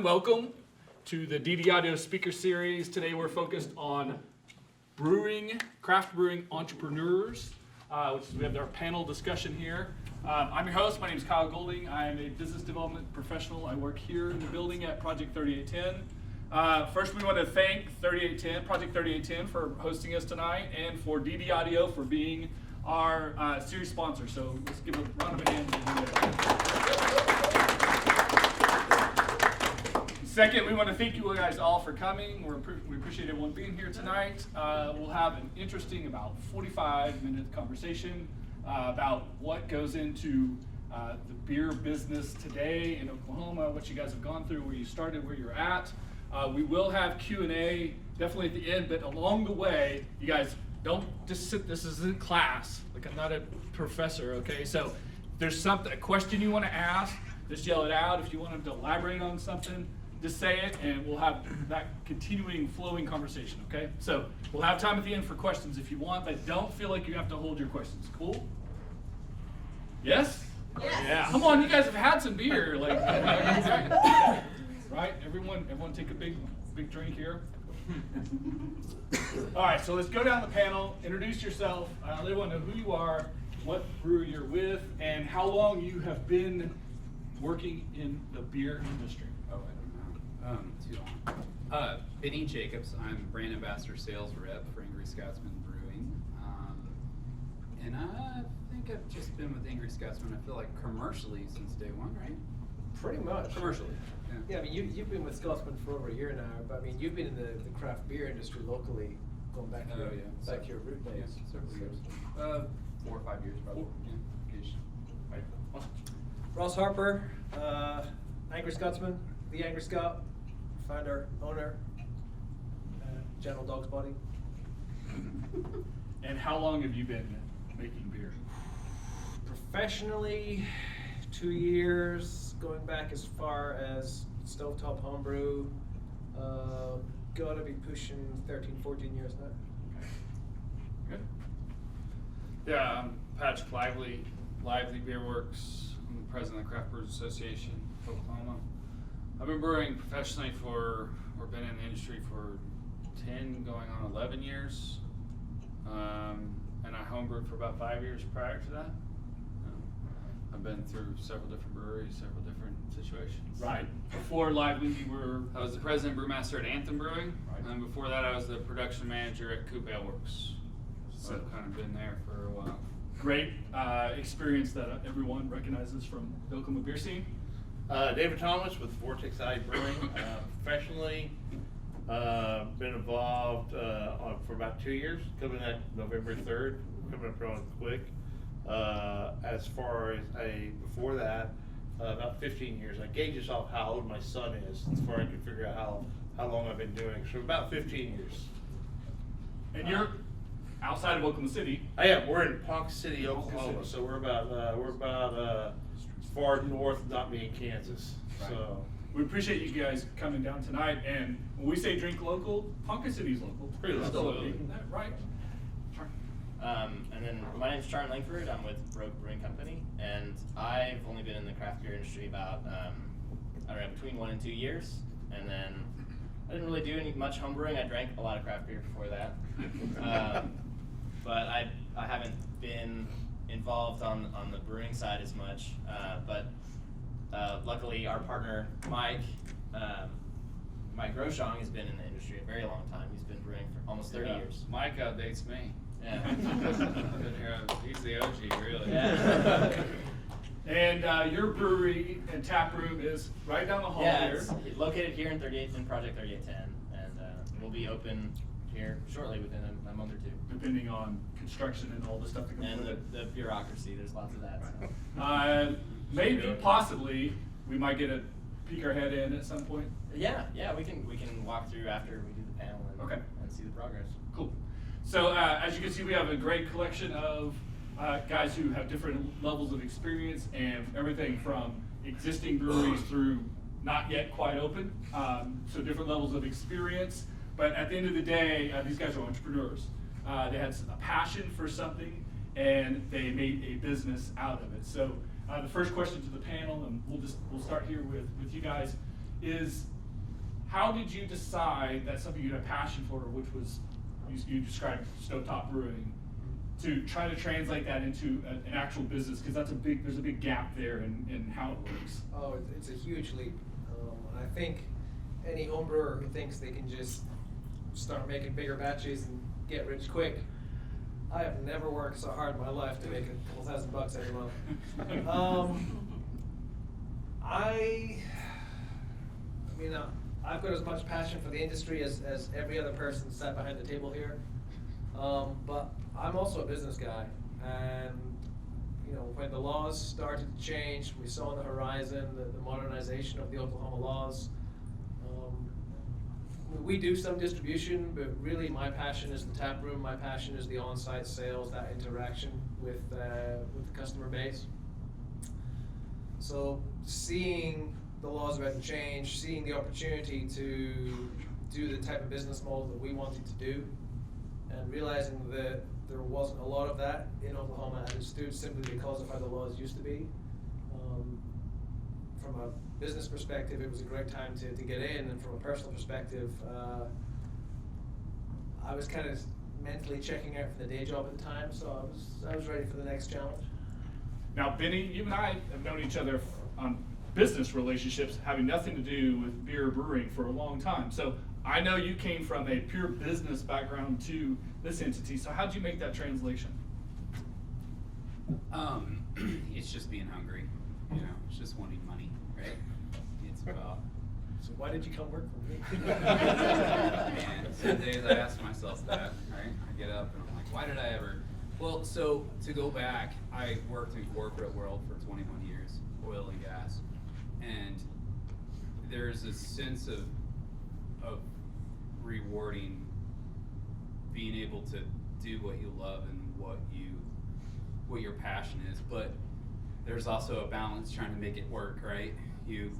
welcome to the DD Audio Speaker Series. Today we're focused on brewing, craft brewing entrepreneurs, we have our panel discussion here. I'm your host, my name is Kyle Golding. I'm a business development professional. I work here in the building at Project 3810. First we want to thank Project 3810 for hosting us tonight and for DD Audio for being our series sponsor. So let's give a round of applause. Second, we want to thank you guys all for coming. We appreciate everyone being here tonight. We'll have an interesting about 45-minute conversation about what goes into the beer business today in Oklahoma, what you guys have gone through, where you started, where you're at. We will have Q&A definitely at the end, but along the way, you guys don't just sit, this isn't class, like I'm not a professor, okay? So if there's a question you want to ask, just yell it out. If you want them to elaborate on something, just say it, and we'll have that continuing, flowing conversation, okay? So we'll have time at the end for questions if you want, but don't feel like you have to hold your questions. Cool? Yes? Yes. Yeah. Come on, you guys have had some beer, like, right? Everyone take a big drink here. All right, so let's go down the panel. Introduce yourself. Let everyone know who you are, what brewery you're with, and how long you have been working in the beer industry. Too long. Benny Jacobs, I'm brand ambassador sales rep for Angry Scotsman Brewing. And I think I've just been with Angry Scotsman, I feel like commercially since day one, right? Pretty much. Commercially, yeah. Yeah, I mean, you've been with Scotsman for over a year now, but I mean, you've been in the craft beer industry locally, going back to back to your root days. Yeah, several years. 4 or 5 years probably. Yeah. Right. Awesome. Ross Harper, Angry Scotsman, the Angry Scot, founder, owner, General Dog's Body. And how long have you been making beer? Professionally, 2 years, going back as far as Stovetop Homebrew, gotta be pushing 13, 14 years now. Good. Yeah, I'm Patrick Lively Beerworks. I'm the president of the Craft Brewers Association of Oklahoma. I've been brewing professionally or been in the industry for 10, going on 11 years. And I homebrewed for about 5 years prior to that. I've been through several different breweries, several different situations. Right. Before Lively, you were... I was the president brewmaster at Anthem Brewing. Right. And before that, I was the production manager at Beerworks. So I've kind of been there for a while. Great experience that everyone recognizes from the Oklahoma beer scene. David Thomas with Vortex Alley Brewing. Professionally, been involved for about 2 years, coming at November 3rd, coming up real quick. As far as before that, about 15 years. I gauge off how old my son is, as far as I can figure out how long I've been doing. So about 15 years. And you're outside of Oklahoma City. I am. We're in Ponca City, Oklahoma. So we're about far north, not being Kansas. Right. So We appreciate you guys coming down tonight. And when we say drink local, Ponca City's local. Pretty local. Absolutely. Right. And then my name's Charlie Langford. I'm with Broke Brewing Company, and I've only been in the craft beer industry about I don't know, between 1 and 2 years. And then I didn't really do much homebrewing. I drank a lot of craft beer before that, but I haven't been involved on the brewing side as much. But luckily, our partner Mike Groshong has been in the industry a very long time. He's been brewing for almost 30 years. Mike outdates me. Yeah. He's the OG, really. Yeah. And your brewery and tap room is right down the hall Yeah, here. it's located here in Project 3810, and we'll be open here shortly within a month or two. Depending on construction and all the stuff that comes And with it. the bureaucracy, there's lots of that. So. Maybe, possibly, we might get a peek our head in at some point. Yeah, we can walk through after we do the panel and see the progress. Cool. So as you can see, we have a great collection of guys who have different levels of experience and everything from existing breweries through not yet quite open. So different levels of experience. But at the end of the day, these guys are entrepreneurs. They had a passion for something and they made a business out of it. So the first question to the panel, and we'll start here with you guys, is how did you decide that's something you had a passion for, which was, you described stovetop brewing, to try to translate that into an actual business? Because there's a big gap there in how it works. Oh, it's a huge leap. I think any home brewer who thinks they can just start making bigger batches and get rich quick, I have never worked so hard in my life to make a couple $1,000 every month. I've got as much passion for the industry as every other person sat behind the table here. But I'm also a business guy, and when the laws started to change, we saw on the horizon the modernization of the Oklahoma laws. We do some distribution, but really my passion is the tap room. My passion is the on-site sales, that interaction with the customer base. So seeing the laws about to change, seeing the opportunity to do the type of business model that we wanted to do, and realizing that there wasn't a lot of that in Oklahoma as it stood, simply because of how the laws used to be. From a business perspective, it was a great time to get in, and from a personal perspective, I was kind of mentally checking out for the day job at the time, so I was ready for the next challenge. Now, Benny, you and I have known each other on business relationships having nothing to do with beer brewing for a long time. So I know you came from a pure business background to this entity. So how'd you make that translation? It's just being hungry, it's just wanting money, right? It's about. So why did you come work for me? Man, some days I ask myself that, right? I get up and I'm like, why did I ever? Well, so to go back, I worked in corporate world for 21 years, oil and gas, and there's a sense of rewarding being able to do what you love and what your passion is, but there's also a balance trying to make it work, right? You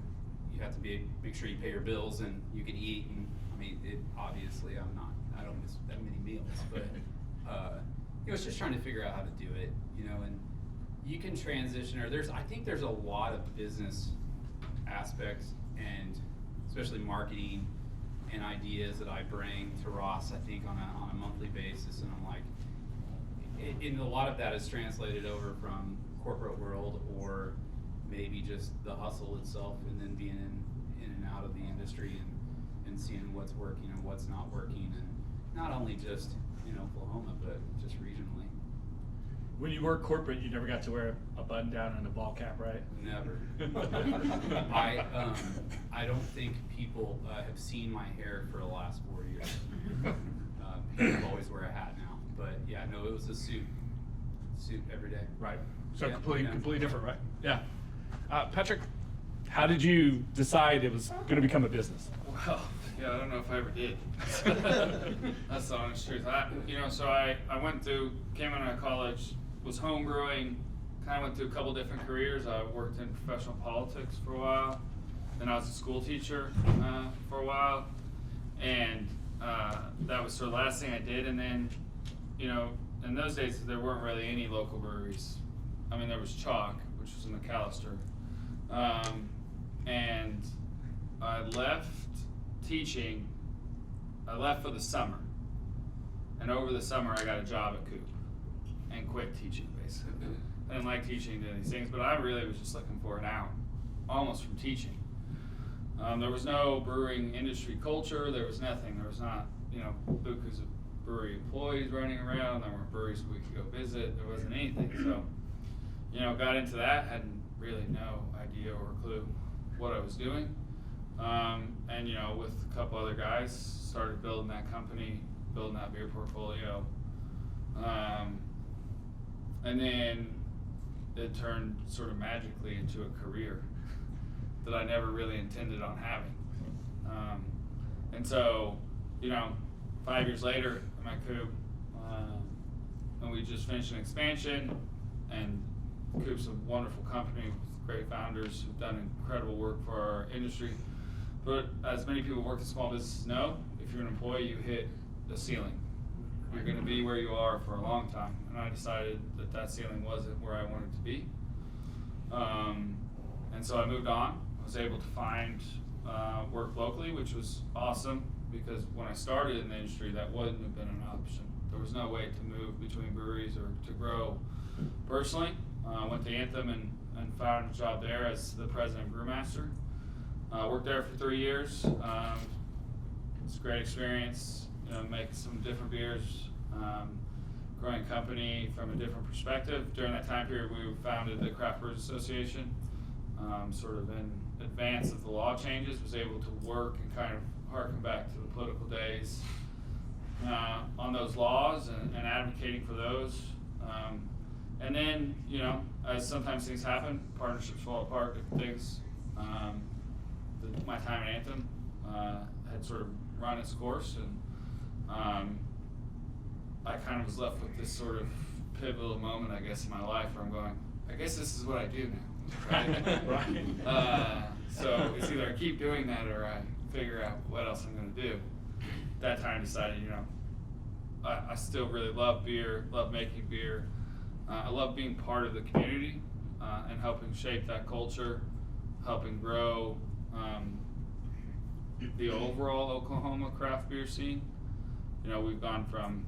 have to make sure you pay your bills and you can eat, and obviously I don't miss that many meals, but it's just trying to figure out how to do it, and you can transition, or I think there's a lot of business aspects, and especially marketing and ideas that I bring to Ross, I think on a monthly basis, and I'm like, and a lot of that is translated over from corporate world, or maybe just the hustle itself, and then being in and out of the industry and seeing what's working and what's not working, and not only just in Oklahoma, but just regionally. When you work corporate, you never got to wear a button down and a ball cap, right? Never. I don't think people have seen my hair for the last 4 years. People always wear a hat now, but yeah, no, it was a suit every day. Right. So Yeah, completely different, right? Yeah. Patrick, how did you decide it was going to become a business? Well, yeah, I don't know if I ever did. That's the honest truth. So I came out of college, was home brewing, kind of went through a couple different careers. I worked in professional politics for a while. Then I was a school teacher for a while. And that was sort of the last thing I did. And then, in those days, there weren't really any local breweries. There was Chalk, which was in McAllister. And I left teaching. I left for the summer. And over the summer, I got a job at Coop and quit teaching, basically. I didn't like teaching these things, but I really was just looking for an out, almost from teaching. There was no brewing industry culture. There was nothing. There was not, bukus of brewery employees running around. There weren't breweries we could go visit. There wasn't anything. So, got into that, had really no idea or clue what I was doing. And, with a couple other guys, started building that company, building that beer portfolio. And then it turned sort of magically into a career that I never really intended on having. And so, 5 years later, I'm at Coop, and we just finished an expansion, and Coop's a wonderful company with great founders who've done incredible work for our industry. But as many people who work in small businesses know, if you're an employee, you hit the ceiling. You're going to be where you are for a long time. And I decided that ceiling wasn't where I wanted to be. And so I moved on. I was able to find work locally, which was awesome because when I started in the industry, that wouldn't have been an option. There was no way to move between breweries or to grow personally. I went to Anthem and found a job there as the president brewmaster. Worked there for 3 years. It's a great experience, make some different beers, growing a company from a different perspective. During that time period, we founded the Craft Brewers Association, sort of in advance of the law changes, was able to work and kind of harken back to the political days on those laws and advocating for those. And then, as sometimes things happen, partnerships fall apart, different things. My time at Anthem had sort of run its course, and I kind of was left with this sort of pivotal moment, I guess, in my life where I'm going, I guess this is what I do now, right? Right. So it's either I keep doing that or I figure out what else I'm going to do. That time I decided, I still really love beer, love making beer. I love being part of the community and helping shape that culture, helping grow the overall Oklahoma craft beer scene. We've gone from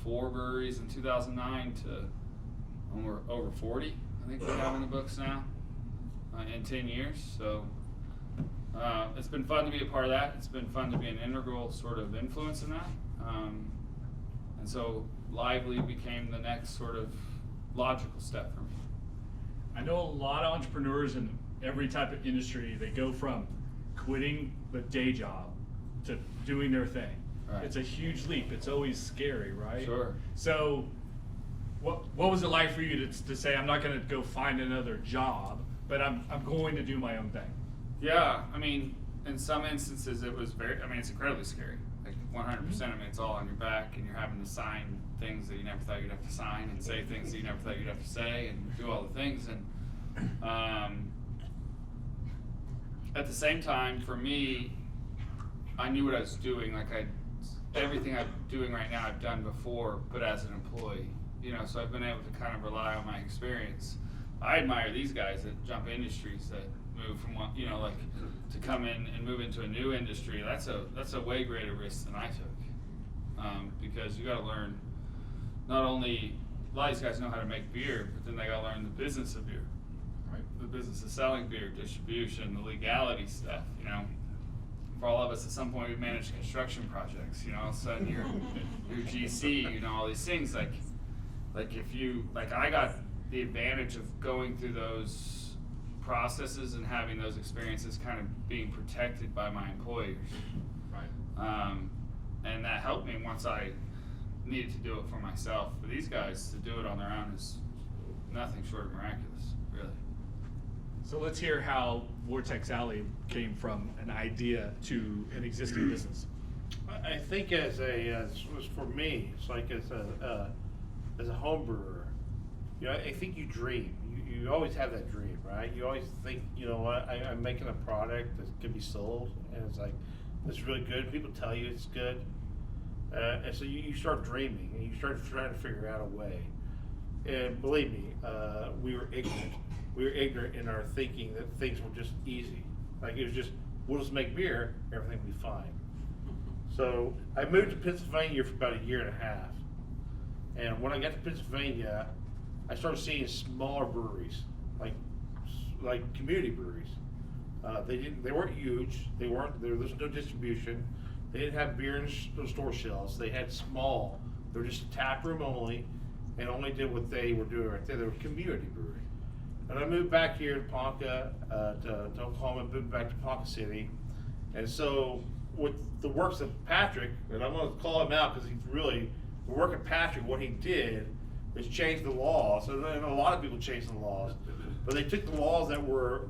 4 breweries in 2009 to over 40, I think we have in the books now, in 10 years. So it's been fun to be a part of that. It's been fun to be an integral sort of influence in that. And so Lively became the next sort of logical step for me. I know a lot of entrepreneurs in every type of industry, they go from quitting the day job to doing their thing. Right. It's a huge leap. It's always scary, right? Sure. So what was it like for you to say, I'm not going to go find another job, but I'm going to do my own thing? Yeah, in some instances it was it's incredibly scary. Like 100%, it's all on your back and you're having to sign things that you never thought you'd have to sign and say things that you never thought you'd have to say and do all the things. And at the same time, for me, I knew what I was doing. Everything I'm doing right now I've done before, but as an employee. So I've been able to kind of rely on my experience. I admire these guys that jump industries that move from one, to come in and move into a new industry. That's a way greater risk than I took, because you got to learn. Not only a lot of these guys know how to make beer, but then they got to learn the business of beer, right? The business of selling beer, distribution, the legality stuff. For all of us, at some point we managed construction projects. All of a sudden you're GC. All these things like if you I got the advantage of going through those processes and having those experiences kind of being protected by my employers. Right. And that helped me once I needed to do it for myself. For these guys to do it on their own is nothing short of miraculous, really. So let's hear how Vortex Alley came from an idea to an existing business. I think for me, it's like as a home brewer, I think you dream. You always have that dream, right? You always think, I'm making a product that can be sold, and it's like, it's really good. People tell you it's good. And so you start dreaming, and you start trying to figure out a way. And believe me, we were ignorant. We were ignorant in our thinking that things were just easy. Like it was just, we'll just make beer, everything will be fine. So I moved to Pennsylvania for about 1.5 years. And when I got to Pennsylvania, I started seeing smaller breweries, like community breweries. They weren't huge. There was no distribution. They didn't have beer in store shelves. They had small. They were just a tap room only, and only did what they were doing right there. They were a community brewery. And I moved back here to Ponca, to Oklahoma, moved back to Ponca City. And so with the works of Patrick, and I'm going to call him out because the work of Patrick, what he did is change the laws. So a lot of people changed the laws, but they took the laws that were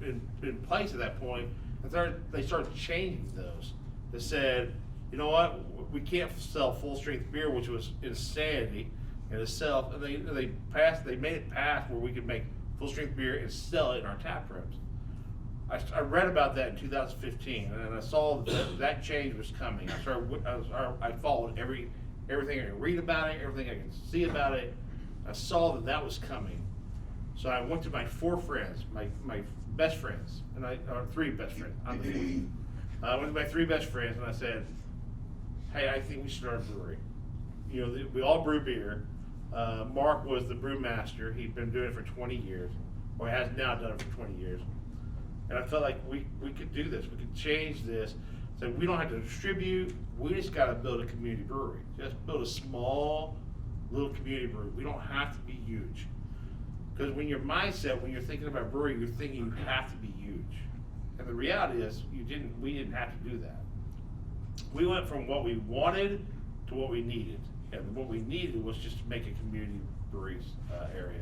in place at that point, and they started changing those. They said, you know what, we can't sell full strength beer, which was insanity in itself. And they made it pass where we could make full strength beer and sell it in our tap rooms. I read about that in 2015, and I saw that change was coming. I followed everything I could read about it, everything I could see about it. I saw that was coming, So I went to my 4 friends, my best friends, or 3 best friends. I'm the 4th. I went to my 3 best friends and I said, hey, I think we should start a brewery. You know, we all brew beer. Mark was the brewmaster. He'd been doing it for 20 years, or has now done it for 20 years. And I felt like we could do this. We could change this. So we don't have to distribute. We just got to build a community brewery. Just build a small little community brewery. We don't have to be huge. Because when your mindset, when you're thinking about brewing, you're thinking you have to be huge. And the reality is, we didn't have to do that. We went from what we wanted to what we needed. And what we needed was just to make a community breweries area.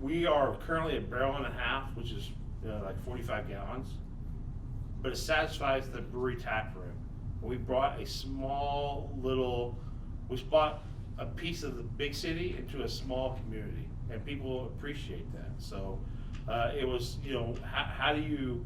We are currently a barrel and a half, which is like 45 gallons, but it satisfies the brewery tap room. We brought a small little, we brought a piece of the big city into a small community, and people appreciate that. So it was, how do you,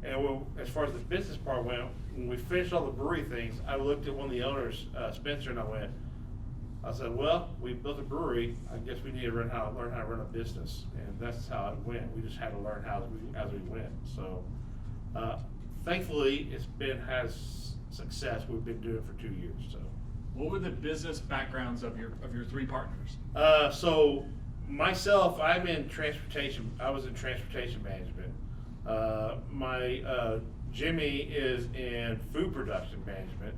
and as far as the business part went, when we finished all the brewery things, I looked at one of the owners, Spencer, and I said, well, we built a brewery. I guess we need to learn how to run a business, and that's how it went. We just had to learn how as we went. So, thankfully, has success. We've been doing it for 2 years. So, what were the business backgrounds of your 3 partners? So myself, I'm in transportation. I was in transportation management. My Jimmy is in food production management.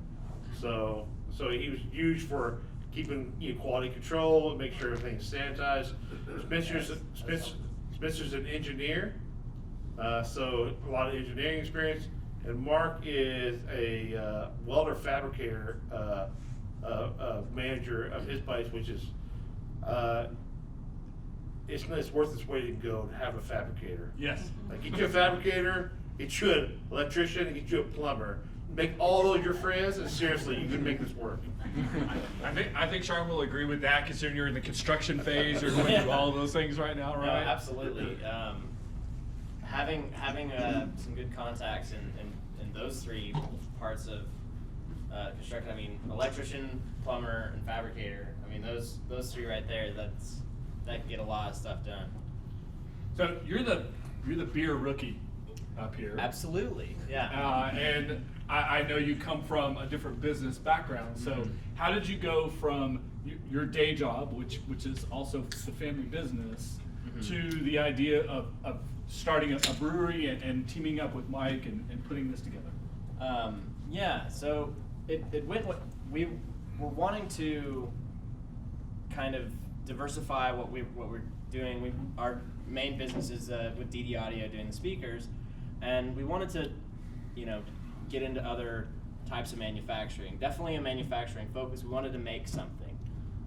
So he was huge for keeping quality control and make sure everything's sanitized. Spencer's an engineer, so a lot of engineering experience. And Mark is a welder fabricator manager of his place, which is it's worth its weight in gold to have a fabricator. Yes. Like, get you a fabricator, get you an electrician, and get you a plumber. Make all those your friends, and seriously, you can make this work. I think Sean will agree with that, considering you're in the construction phase. You're going through all of those things right now, right? No, absolutely. Having some good contacts in those 3 parts of construction. I mean, electrician, plumber, and fabricator. I mean, those 3 right there. That can get a lot of stuff done. So you're the beer rookie up here. Absolutely, yeah. And I know you come from a different business background. So how did you go from your day job, which is also the family business, to the idea of starting a brewery and teaming up with Mike and putting this together? So it went. We were wanting to kind of diversify what we're doing. Our main business is with DD Audio doing the speakers, and we wanted to, get into other types of manufacturing. Definitely a manufacturing focus. We wanted to make something,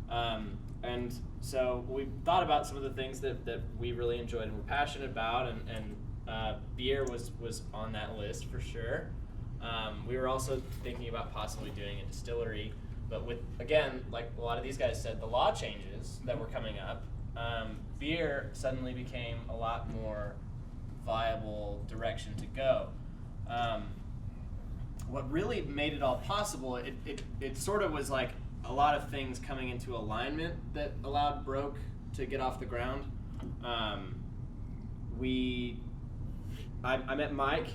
and so we thought about some of the things that we really enjoyed and were passionate about, and beer was on that list for sure. We were also thinking about possibly doing a distillery. But with, again, like a lot of these guys said, the law changes that were coming up, beer suddenly became a lot more viable direction to go. What really made it all possible, it sort of was like a lot of things coming into alignment that allowed Broke to get off the ground. I met Mike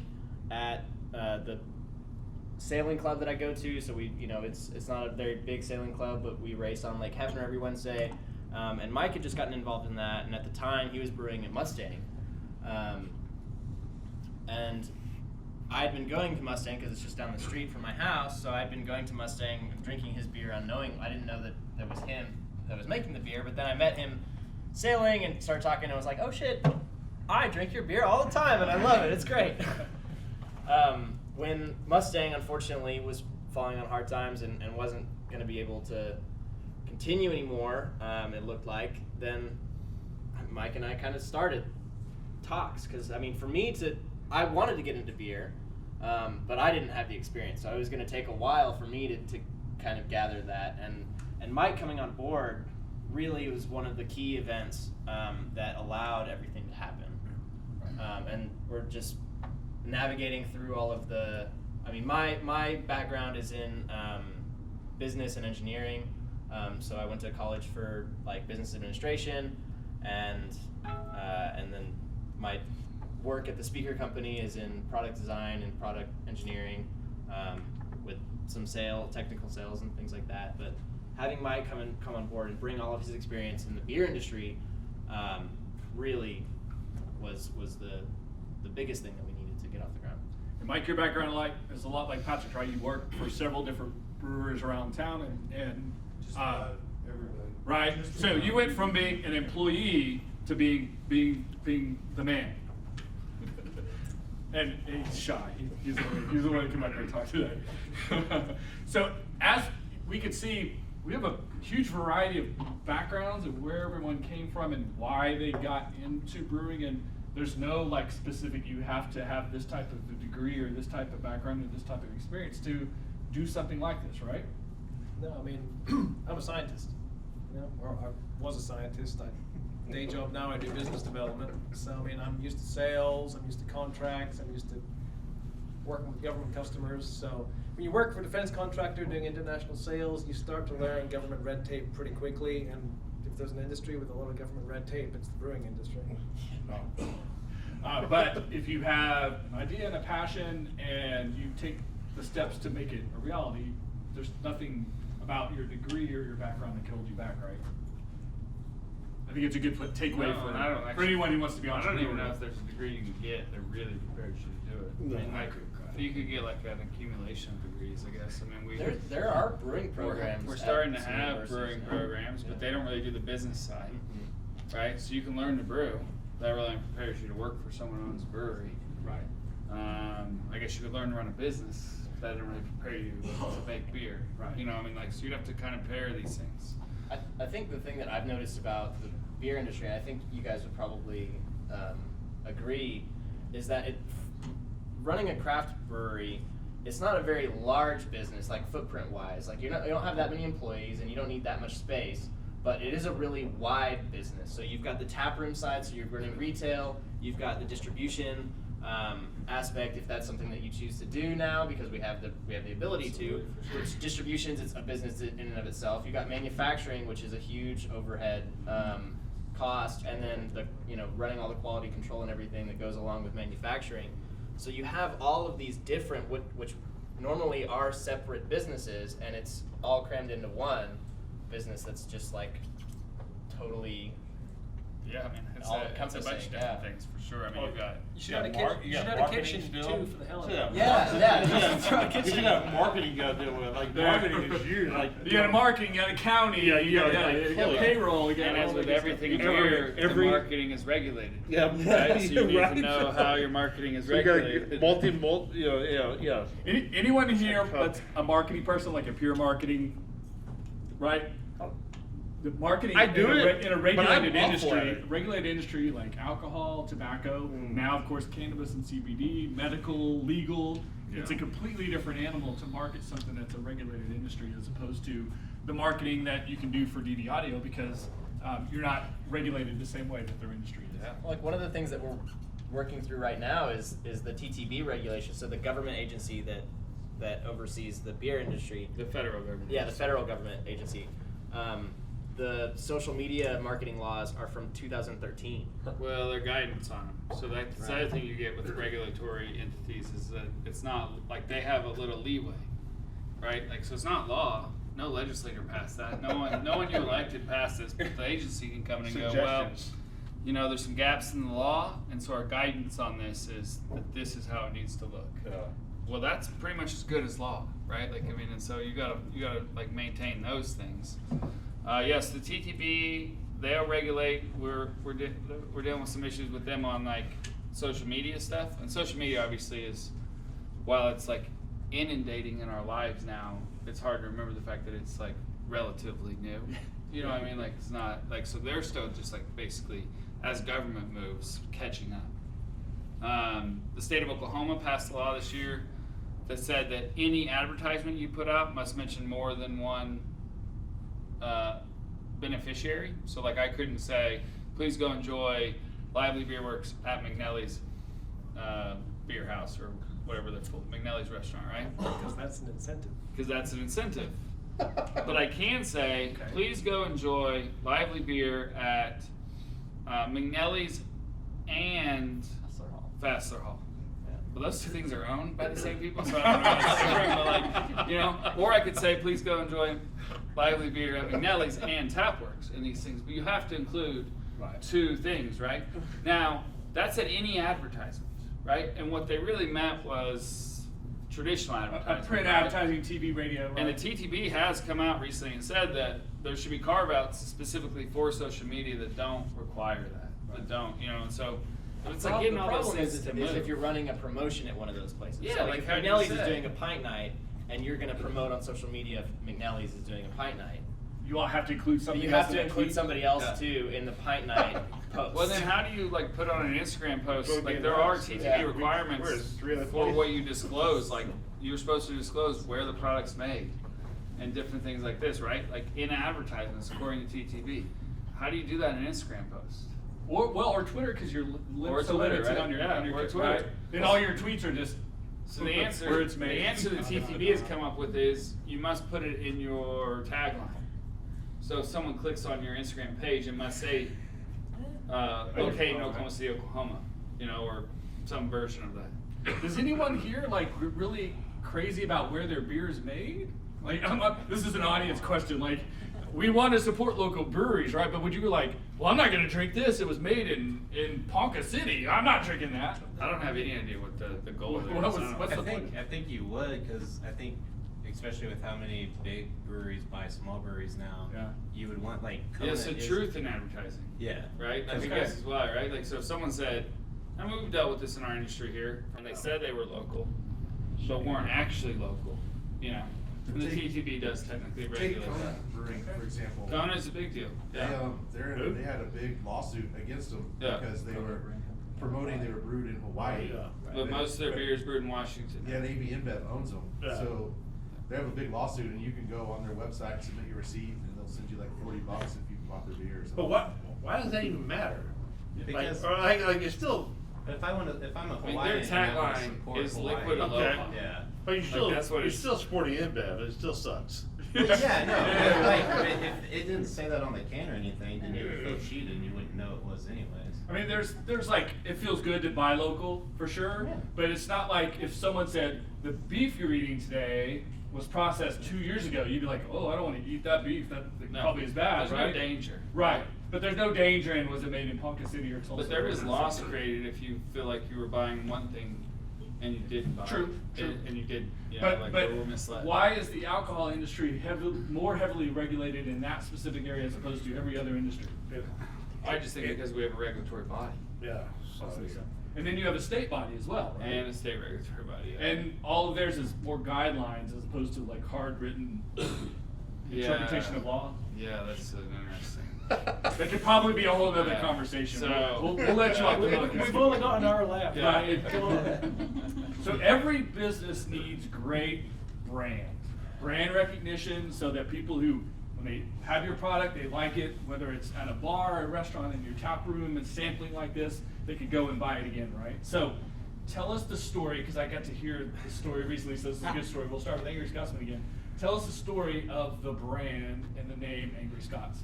at the sailing club that I go to, so it's not a very big sailing club, but we race on Lake Hefner every Wednesday, and Mike had just gotten involved in that, and at the time he was brewing at Mustang, and I'd been going to Mustang because it's just down the street from my house, so I'd been going to Mustang and drinking his beer unknowing. I didn't know that it was him that was making the beer, but then I met him sailing and started talking, and I was like, oh shit, I drink your beer all the time and I love it, it's great. When Mustang, unfortunately, was falling on hard times and wasn't going to be able to continue anymore, it looked like, then Mike and I kind of started talks. Because, I mean, for me I wanted to get into beer, but I didn't have the experience. So it was going to take a while for me to kind of gather that. And Mike coming on board really was one of the key events that allowed everything to happen. And we're just navigating through all of my background is in business and engineering, so I went to college for like business administration, and then my work at the Speaker Company is in product design and product engineering, with some technical sales and things like that. But having Mike come on board and bring all of his experience in the beer industry really was the biggest thing that we needed to get off the ground. And Mike, your background is a lot like Patrick, right? You work for several different brewers around town, and Just about everybody. right. Just So about you went from being an employee to being the man. And he's shy. He's the one who came out here and talked today. So as we could see, we have a huge variety of backgrounds of where everyone came from and why they got into brewing. And there's no like specific, you have to have this type of a degree or this type of background or this type of experience to do something like this, right? No, I mean, I'm a scientist, you know, or I was a scientist. Day job now, I do business development. So, I mean, I'm used to sales, I'm used to contracts, I'm used to working with government customers. So, when you work for a defense contractor doing international sales, you start to learn government red tape pretty quickly. And if there's an industry with a lot of government red tape, it's the brewing industry. But if you have an idea and a passion and you take the steps to make it a reality, there's nothing about your degree or your background that can hold you back, right? I think it's a good takeaway for anyone who wants to be I entrepreneur. don't even know if there's a degree you can get that really prepares you to do it. No. I mean, like, you could get like an accumulation of degrees, I guess. I mean, There are brewing programs. we're starting to at some have universities brewing now. programs, but Yeah. they don't really do the business side, Mhm. right? So you can learn to brew. That really prepares you to work for someone who owns a brewery. Right. I guess you could learn to run a business. That doesn't really prepare you to make beer. Right. You know, I mean, like, so you'd have to kind of pair these things. I think the thing that I've noticed about the beer industry, and I think you guys would probably agree, is that running a craft brewery, it's not a very large business, like footprint wise. Like you don't have that many employees and you don't need that much space, but it is a really wide business. So you've got the tap room side, so you're running retail. You've got the distribution aspect, if that's something that you choose to do now, because we have the ability to. Which distributions, it's a business in and of itself. You got manufacturing, which is a huge overhead cost, and then running all the quality control and everything that goes along with manufacturing. So you have all of these different, which normally are separate businesses, and it's all crammed into one business that's just like totally. Yeah, I mean, it's All a bunch of encompassing, different yeah. things for sure. I mean, you've got. You should have a kitchen too, for the hell of it. Yeah. Throw a You kitchen should in have there. marketing you gotta deal with, like marketing is huge, like. You got marketing, you got accounting, Yeah, you got fully. payroll, you got And all as with that good everything in stuff. beer, Every- the marketing is regulated. Yeah, Right? So you need right. to know how your marketing is So you gotta regulated. get yeah. Anyone here that's a marketing person, like a pure marketing, right? The marketing I do it, in a but I'm regulated awful at it. industry like alcohol, tobacco, Mm. now of course cannabis and CBD, medical, legal. It's a Yeah. completely different animal to market something that's a regulated industry as opposed to the marketing that you can do for DD audio because you're not regulated the same way that their industry is. Yeah. Like one of the things that we're working through right now is the TTB regulation, so the government agency that oversees the beer industry. The federal government. Yeah, the federal government agency. The social media marketing laws are from 2013. Well, their guidance on them. So that's the Right. other thing you get with regulatory entities is that it's not like they have a little leeway, right? Like, so it's not law. No legislator passed that. No one you elected passed this. But the agency can come in and go, well, Suggestions. there's some gaps in the law, and so our guidance on this is that this is how it needs to look. Well, that's pretty much as good as law, right? Like, I mean, and so you gotta like maintain those things. Yes, the TTB, they'll regulate. We're dealing with some issues with them on like social media stuff, and social media obviously is, while it's like inundating in our lives now, it's hard to remember the fact that it's like relatively new. You know what I mean? Like it's not like, so they're still just like basically as government moves catching up. The state of Oklahoma passed a law this year that said that any advertisement you put out must mention more than one beneficiary. So like I couldn't say, please go enjoy Lively Beerworks at McNally's Beer House or whatever they're called, McNally's restaurant, right? Because that's an incentive. Because that's an incentive. But I can say, Okay. please go enjoy Lively Beer at McNally's and Hustler Hall. Fassler Hall. Yeah. Well, those two things are owned by the same people, so I don't know how it's different, but like, you know, or I could say, please go enjoy lively beer at McNally's and Tapworks and these things, but you have to include two things, right? Now, that's at any advertisement, right? And what they really meant was traditional advertising. Print right? advertising, TV, radio. And the right? TTB has come out recently and said that there should be carve-outs specifically for social media that don't require that don't, you know, and so it's like getting all those things to move. is if you're running a promotion at one of those places. Yeah, So like if how you McNally's is said. doing a pint night, and you're going to promote on social media if McNally's is doing a pint night. You all have to include But something you else have in to that include tweet. somebody else Yeah. too in the pint night post. Well, then how do you like put on an Instagram post? Well, Like yeah, there are that's- TTB yeah. requirements Where's 3 other for places? what you disclose. Like you're supposed to disclose where the product's made and different things like this, right? Like in advertisements, according to TTB. How do you do that in an Instagram post? Or Twitter, because you're Or so Twitter, limited right? on your Yeah, on your or Twitter. Twitter. Then all your tweets are just So the answer, where it's made. the answer that TTB has come up with is you must put it in your tagline. So if someone clicks on your Instagram page, it must say, "Located in Oklahoma City, Oklahoma," you know, or some version of that. Does anyone here like really crazy about where their beer is made? Like, this is an audience question. Like, we want to support local breweries, right? But would you be like, well, I'm not going to drink this. It was made in Ponca City. I'm not drinking that. I don't have any idea what the goal is. What was- I don't know. what's the point? I think you would, because I think, especially with how many big breweries buy small breweries now, Yeah. you would want like. Yeah, it's the Kona is- truth in advertising. Yeah. Right? I think Okay. this is why, right? Like, so if someone said, and we've dealt with this in our industry here, and they said they were local, but weren't actually local, you know. And the TTB does technically Take regulate Kona that. Brewing, for example. Kona's a big deal. Yeah. They had a big lawsuit against them Yeah. because they were promoting they were brewed in Hawaii. Yeah. But most of their beer is brewed in Washington. Yeah, and AB InBev owns them. Yeah. So they have a big lawsuit, and you can go on their website, submit your receipt, and they'll send you like $40 if you bought their beer. But why does that even matter? Because- Like it's still, But if I'm a I mean, Hawaiian, their and I wanna tagline support is Hawaii, liquid Okay. aloha. Yeah. but that's what you're it's- still sporting InBev, it still sucks. Well, yeah, no, but like, but if it didn't say that on the can or anything, then you would feel cheated and you wouldn't know it was anyways. I mean, there's like, it feels good to buy local for sure, Yeah. but it's not like if someone said the beef you're eating today was processed 2 years ago, you'd be like, oh, I don't want to eat that beef. That No, probably is bad, there's right? no danger. Right, but there's no danger in was it made in Ponca City or Tulsa. But there is or loss something. created if you feel like you were buying one thing and you didn't buy True, it. true. And you did, you know, But, like but you were misled. why is the alcohol industry more heavily regulated in that specific area as opposed to every other industry? I just think because we have a regulatory body Yeah. And then you have a state body as well, right? and a state regulatory body. Yeah. And all of theirs is more guidelines as opposed to like hard written interpretation of law. Yeah, that's interesting. That could probably be a whole other Yeah. conversation. So- we'll let you off the hook. We've only got an hour left. Yeah. Right. Come on. So every business needs great brand recognition, so that people who, when they have your product, they like it, whether it's at a bar or a restaurant in your tap room and sampling like this, they could go and buy it again, right? So tell us the story, because I got to hear the story recently, so this is a good story. We'll start with Angry Scotsman again. Tell us the story of the brand and the name Angry Scots.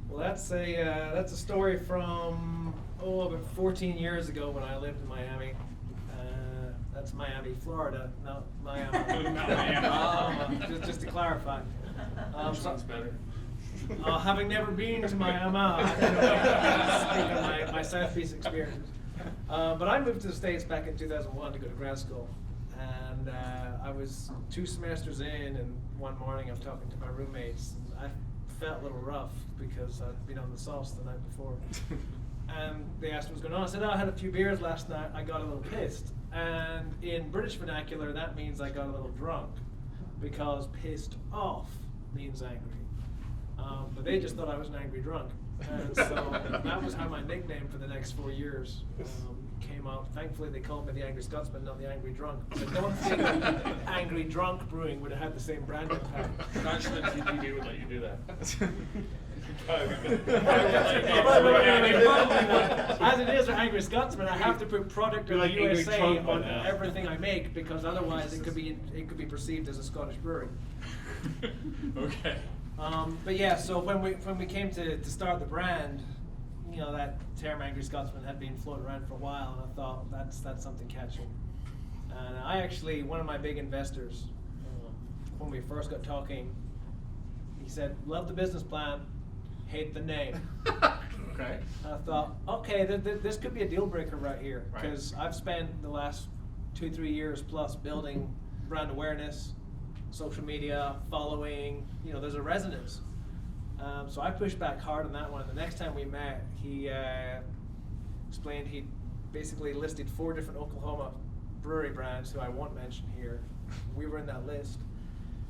Well, that's a story from about 14 years ago when I lived in Miami. That's Miami, Florida, not Miami. Not Miami. Just to clarify. Which one's better? Having never been to Miami, I can only speak on my South Beach experience. But I moved to the States back in 2001 to go to grad school. And I was 2 semesters in, and one morning I'm talking to my roommates. And I felt a little rough because I'd been on the sauce the night before. And they asked what was going on. I said, I had a few beers last night. I got a little pissed. And in British vernacular, that means I got a little drunk, because pissed off means angry. But they just thought I was an angry drunk. And so that was how my nickname for the next 4 years came out. Thankfully, they called me the Angry Scotsman, not the Angry Drunk. I don't think Angry Drunk Brewing would have had the same brand impact. Not sure the TTB would let you do that. As it is for Angry Scotsman, I have to put product of You're the like Angry USA Trump by on now. everything I make, because otherwise it could be perceived as a Scottish brewery. Okay. But yeah, so when we came to start the brand, you know, that term Angry Scotsman had been floating around for a while, and I thought that's something catchy. And I actually, one of my big investors, when we first got talking, he said, love the business plan, hate the name. Okay. And I thought, okay, this could be a deal breaker right here, Right. because I've spent the last 2-3 years plus building brand awareness, social media, following, you know, there's a resonance. So I pushed back hard on that one. The next time we met, he explained he basically listed 4 different Oklahoma brewery brands who I won't mention here. We were in that list.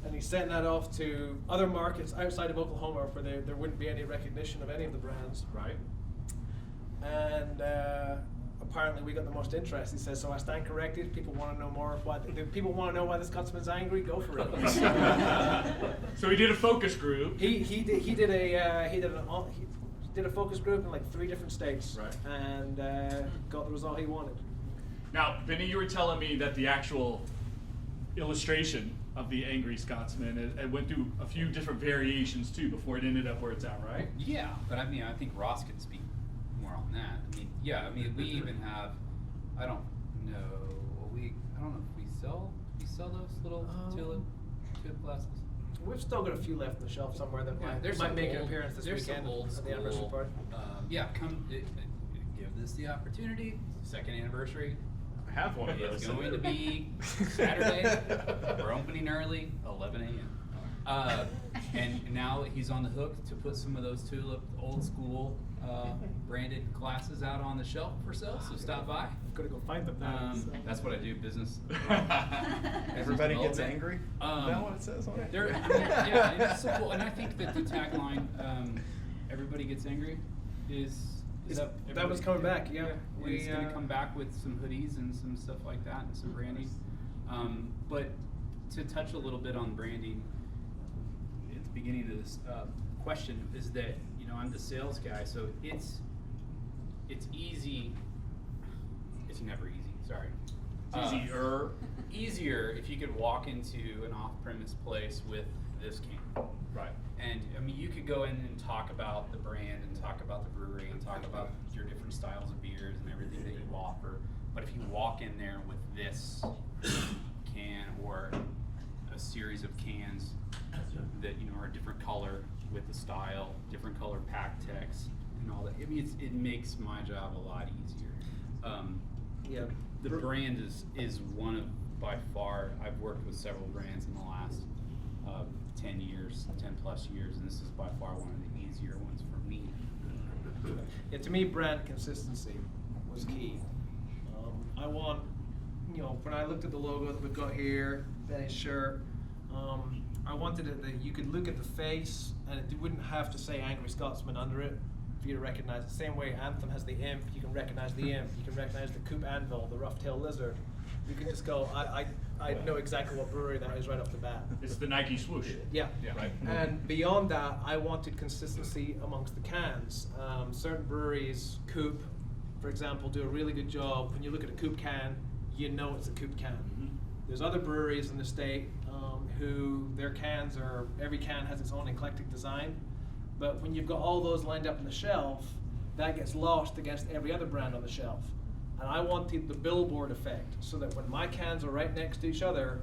And he sent that off to other markets outside of Oklahoma where there wouldn't be any recognition of any of the brands. Right. And apparently we got the most interest. He says, so I stand corrected. People want to know more. People want to know why the Scotsman's angry. Go for it. So he did a focus group. He did a focus group in like 3 different states. Right. And got the result he wanted. Now, Vinny, you were telling me that the actual illustration of the Angry Scotsman, it went through a few different variations too before it ended up where it's at, right? Yeah, but I mean, I think Ross could speak more on that. I mean, yeah, I mean, we even have, I don't know if we sell those little tulip glasses. We've still got a few left on the shelf somewhere that There's might some make an old- appearance this there's some weekend old at the anniversary school, party. Yeah, give this the opportunity. 2nd anniversary. I have one of It's those. going to be Saturday. We're opening early, 11 a.m. And now he's on the hook to put some of those tulip old school branded glasses out on the shelf for sale. So stop by. Gotta go find them now. so. That's what I do, business. Everybody gets development. angry? Is Um, that what it says on it? I mean, yeah, and it's so cool. And I think that the tagline, "Everybody gets angry," is That everybody- was coming back, yeah. And We, it's gonna come back with some hoodies and some stuff like that and some branding. But to touch a little bit on branding, at the beginning of this question is that, you know, I'm the sales guy, so it's easy. It's never easy. Sorry. Easier if you could walk into an off-premise place with this can. Right. And I mean, you could go in and talk about the brand and talk about the brewery and talk about your different styles of beers and everything that you offer. But if you walk in there with this can or a series of cans that, you know, are a different color with the style, different color pack text and all that, I mean, it makes my job a lot easier. Yeah. The brand is one of, by far, I've worked with several brands in the last 10 plus years, and this is by far one of the easier ones for me. Yeah, to me, brand consistency was key. I want, you know, when I looked at the logo that we've got here, Benny's shirt, I wanted it that you could look at the face and it wouldn't have to say Angry Scotsman under it for you to recognize. The same way Anthem has the imp, you can recognize the imp. You can recognize the Coop Anvil, the rough-tailed lizard. You can just go, I know exactly what brewery that is right off the bat. It's the Nike swoosh. Yeah. Yeah. Right. And beyond that, I wanted consistency amongst the cans. Certain breweries, Coop, for example, do a really good job. When you look at a Coop can, you know it's a Coop can. Mm-hmm. There's other breweries in the state who their cans are, every can has its own eclectic design. But when you've got all those lined up on the shelf, that gets lost against every other brand on the shelf. And I wanted the billboard effect, so that when my cans are right next to each other,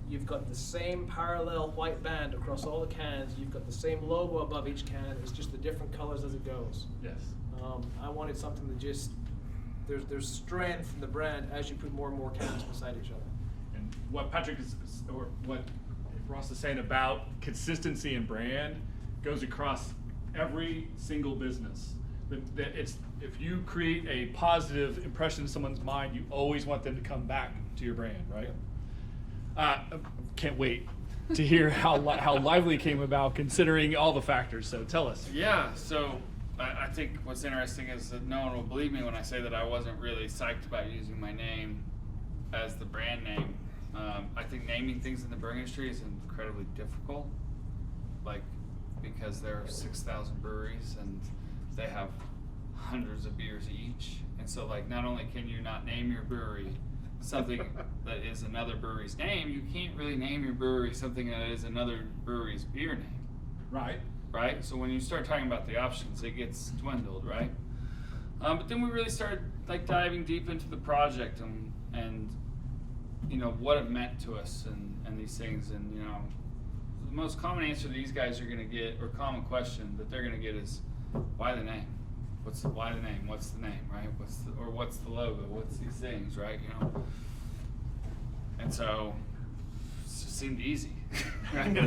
you've got the same parallel white band across all the cans, you've got the same logo above each can, it's just the different colors as it goes. Yes. I wanted something that just, there's strength in the brand as you put more and more cans beside each other. And what Patrick or what Ross is saying about consistency and brand goes across every single business. If you create a positive impression in someone's mind, you always want them to come back to your brand, right? Can't wait to hear how Lively came about, considering all the factors. So tell us. Yeah, so I think what's interesting is that no one will believe me when I say that I wasn't really psyched about using my name as the brand name. I think naming things in the brewing industry is incredibly difficult, because there are 6,000 breweries and they have hundreds of beers each. And so not only can you not name your brewery something that is another brewery's name, you can't really name your brewery something that is another brewery's beer name. Right. Right? So when you start talking about the options, it gets dwindled, right? But then we really started like diving deep into the project and you know what it meant to us and these things, and you know the most common answer these guys are going to get, or common question that they're going to get, is why the name? Why the name? What's the name, right? What's the logo? What's these things, right? You know. And so it just seemed easy, right?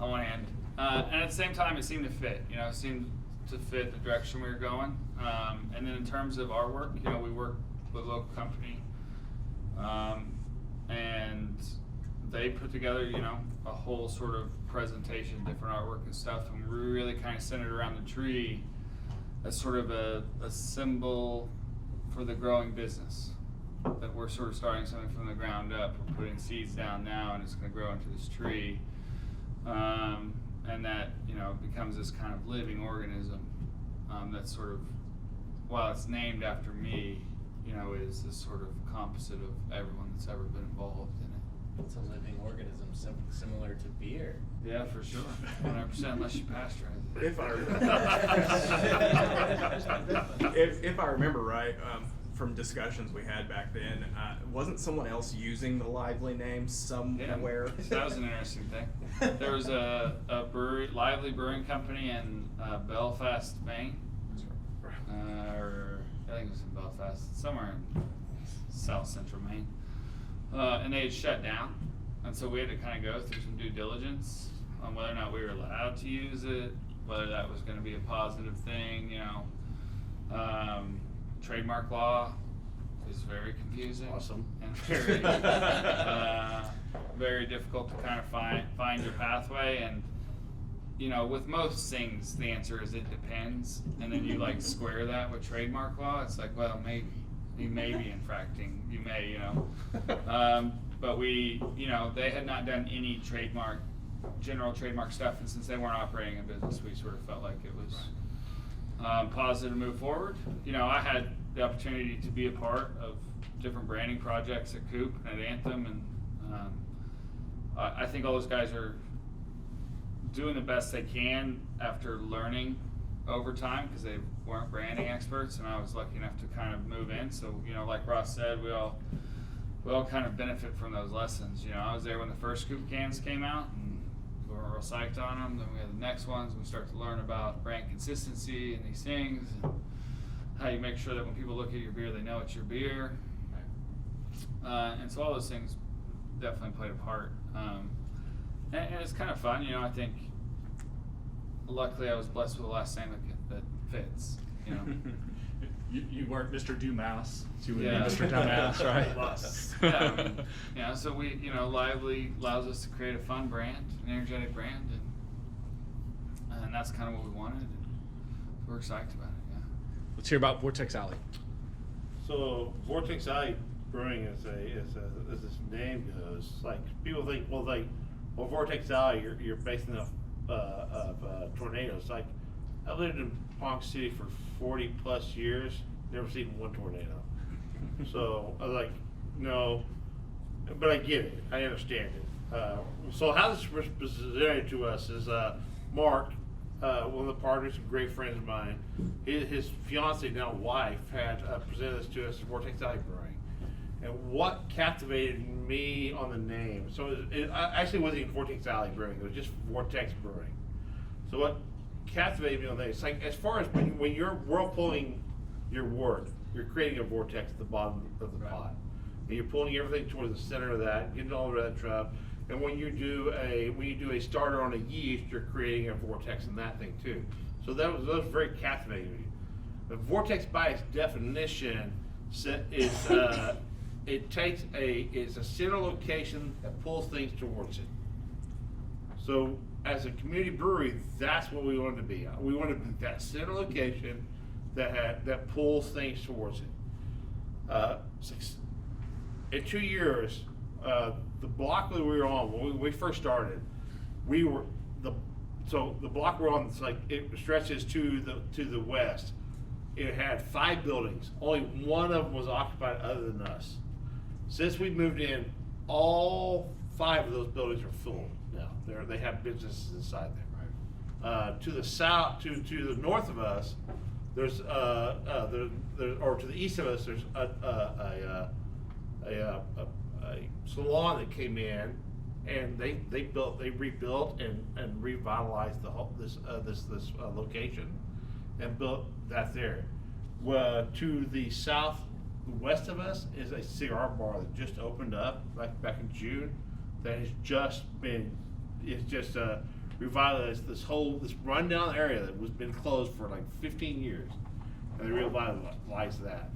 On one hand, and at the same time, it seemed to fit. You know, it seemed to fit the direction we were going. And then in terms of our work, you know, we work with a local company, and they put together, you know, a whole sort of presentation, different artwork and stuff, and we really kind of centered around the tree as sort of a symbol for the growing business. That we're sort of starting something from the ground up. We're putting seeds down now, and it's going to grow into this tree, and that, you know, becomes this kind of living organism that's sort of, while it's named after me, you know, is this sort of composite of everyone that's ever been involved in it. It's a living organism, similar to beer. Yeah, for sure. 100% unless you pasteurize it. If I remember right, from discussions we had back then, wasn't someone else using the Lively name somewhere? Yeah, that was an interesting thing. There was a brewery, Lively Brewing Company in Belfast, Maine, or I think it was in Belfast, somewhere in South Central Maine, and they had shut down, and so we had to kind of go through some due diligence on whether or not we were allowed to use it, whether that was going to be a positive thing, you know. Trademark law is very confusing. Awesome. And very, very difficult to kind of find your pathway. And, you know, with most things, the answer is it depends. And then you like square that with trademark law. It's like, well, maybe. You may be infracting. You may, you know. But we, you know, they had not done any general trademark stuff. And since they weren't operating a business, we sort of felt like it was positive to move forward. You know, I had the opportunity to be a part of different branding projects at Coop and at Anthem, and I think all those guys are doing the best they can after learning over time, because they weren't branding experts, and I was lucky enough to kind of move in. So, you know, like Ross said, we all kind of benefit from those lessons. You know, I was there when the first Coop cans came out, and we were real psyched on them. Then we had the next ones, and we start to learn about brand consistency and these things, and how you make sure that when people look at your beer, they know it's your beer. And so all those things definitely played a part. And it's kind of fun, you know. I think luckily I was blessed with a last name that fits, you know. You weren't Mr. Dumas. You would Yeah. be Mr. Dumas, right? Yeah. Yeah, so we, you know, Lively allows us to create a fun brand, an energetic brand, and that's kind of what we wanted, and we're excited about it, yeah. Let's hear about Vortex Alley. So Vortex Alley Brewing as this name goes, like people think, well, Vortex Alley, you're based enough of tornadoes. Like, I lived in Ponca City for 40 plus years, never seen one tornado. So I was like, no, but I get it, I understand it. So how this was presented to us is Mark, one of the partners, and great friends of mine, his fiance, now wife, had presented this to us at Vortex Alley Brewing. And what captivated me on the name, so it actually wasn't even Vortex Alley Brewing, it was just Vortex Brewing. So what captivated me on that, it's like, as far as when you're whirlpooling your wort, you're creating a vortex at the bottom of the pot. And you're pulling everything towards the center of that, getting all of that stuff. And when you do a starter on a yeast, you're creating a vortex in that thing too. So that was very captivating. The vortex, by its definition, is it's a center location that pulls things towards it. So as a community brewery, that's what we wanted to be. We wanted to be that center location that pulls things towards it. In 2 years, the block that we were on when we first started, the block we're on, it's like it stretches to the west. It had 5 buildings. Only one of them was occupied other than us. Since we moved in, all 5 of those buildings are full now. They have businesses inside them. To the south, to the north of us, there's or to the east of us, there's a salon that came in, and they rebuilt and revitalized this location, and built that there. To the southwest of us is a cigar bar that just opened up back in June. That has just revitalized this rundown area that was been closed for like 15 years, and they revitalized that.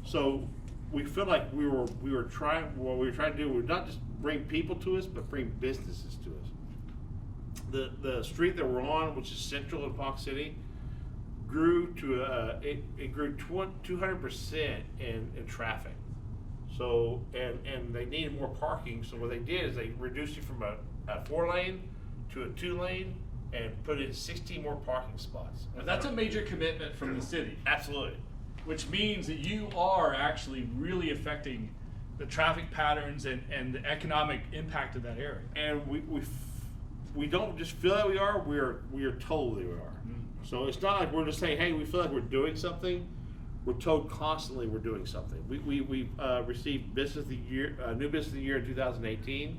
So we feel like we were trying to do was not just bring people to us, but bring businesses to us. The street that we're on, which is central in Park City, grew to it grew 200% in traffic. So and they needed more parking. So what they did is they reduced it from a 4-lane to a 2-lane and put in 16 more parking spots. And that's a major commitment from the city. Absolutely. Which means that you are actually really affecting the traffic patterns and the economic impact of that area. And we don't just feel that we are told that we are. So it's not like we're just saying, hey, we feel like we're doing something. We're told constantly we're doing something. We received Business of the Year, New Business of the Year in 2018.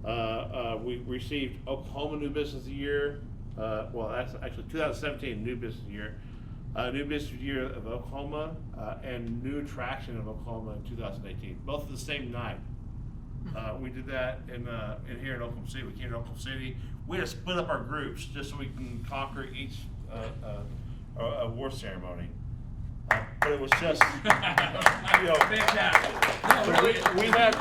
Nice. We received Oklahoma New Business of the Year. Well, that's actually 2017 New Business of the Year. New Business of the Year of Oklahoma and New Attraction of Oklahoma in 2018. Both the same night. We did that in here in Oklahoma City. We came to Oklahoma City. We had to split up our groups just so we can conquer each award ceremony. But it was just, Fantastic. so we had,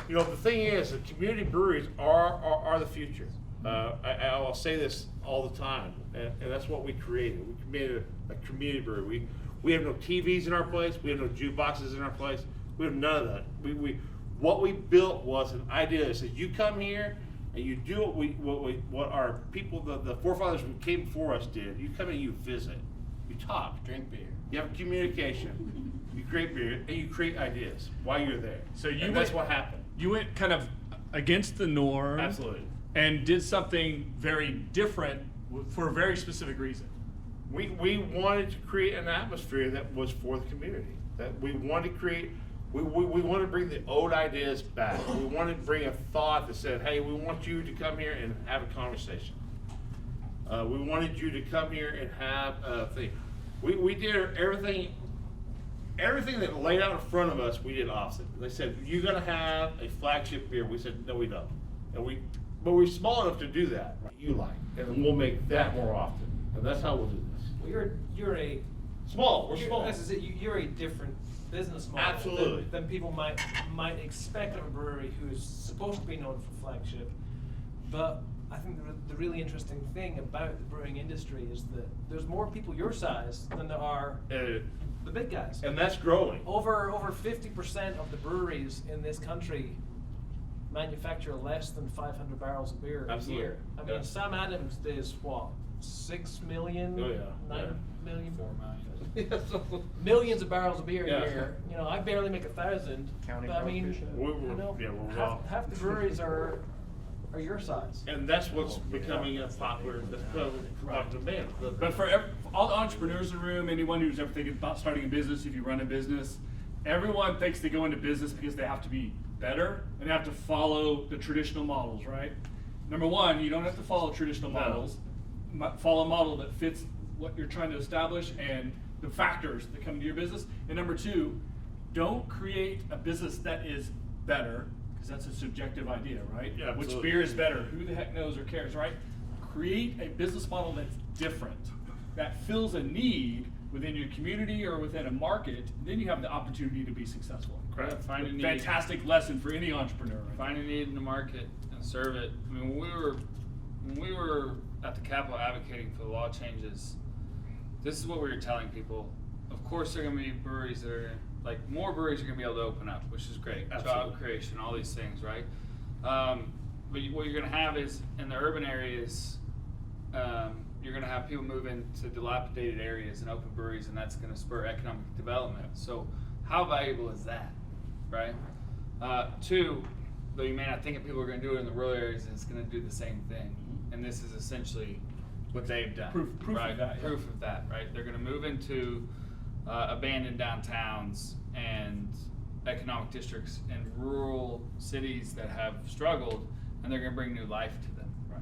the thing is, the community breweries are the future. I'll say this all the time, and that's what we created. We created a community brewery. We have no TVs in our place. We have no jukeboxes in our place. We have none of that. What we built was an idea that says, you come here and you do what our people, the forefathers who came before us did. You come in and you visit, you talk, Drink beer. you have communication, you create beer, and you create ideas while you're there. So that's what happened. You went kind of against the norm. Absolutely. And did something very different for a very specific reason. We wanted to create an atmosphere that was for the community. That we wanted to create. We wanted to bring the old ideas back. We wanted to bring a thought that said, "Hey, we want you to come here and have a conversation. We wanted you to come here and have a thing." We did everything that laid out in front of us. We did opposite. They said, "You're gonna have a flagship beer." We said, "No, we don't." But we're small enough to do that. You like, and we'll make that more often, and that's how we'll do this. Well, you're a Small. We're small. This is it. You're a different business model Absolutely. than people might expect of a brewery who is supposed to be known for flagship. But I think the really interesting thing about the brewing industry is that there's more people your size than there are the big guys. And that's growing. Over 50% of the breweries in this country manufacture less than 500 barrels of beer Absolutely. a year. I mean, Yeah. Sam Adams does what? 6 million? Oh, yeah. 9 million? 4 million. Millions of barrels of beer Yeah. a year. I barely make 1,000. Counting But I mean, Rockfish. We're well. half the breweries are your size. And that's what's becoming a popular demand. But for all the entrepreneurs in the room, anyone who's ever thinking about starting a business, if you run a business, everyone thinks they go into business because they have to be better and have to follow the traditional models, right? Number one, you don't have to follow traditional No. models. Follow a model that fits what you're trying to establish and the factors that come into your business. And number two, don't create a business that is better, because that's a subjective idea, right? Yeah, Which absolutely. beer is better? Who the heck knows or cares, right? Create a business model that's different, that fills a need within your community or within a market. Then you have the opportunity to be successful. Correct. Find a need. Fantastic lesson for any entrepreneur. Right? Find a need in the market and serve it. I mean, when we were at the Capitol advocating for the law changes, this is what we were telling people. Of course, there are going to be breweries that are more breweries are going to be able to open up, which is great. Absolutely. Job creation, all these things, right? But what you're going to have is in the urban areas, you're going to have people move into dilapidated areas and open breweries, and that's going to spur economic development. So, how valuable is that, right? Two, though you may not think people are going to do it in the rural areas, it's going to do the same thing. And this is essentially what they've done. Proof right? of that. Yeah. Proof of that, right? They're going to move into abandoned downtowns and economic districts and rural cities that have struggled, and they're going to bring new life to them. Right.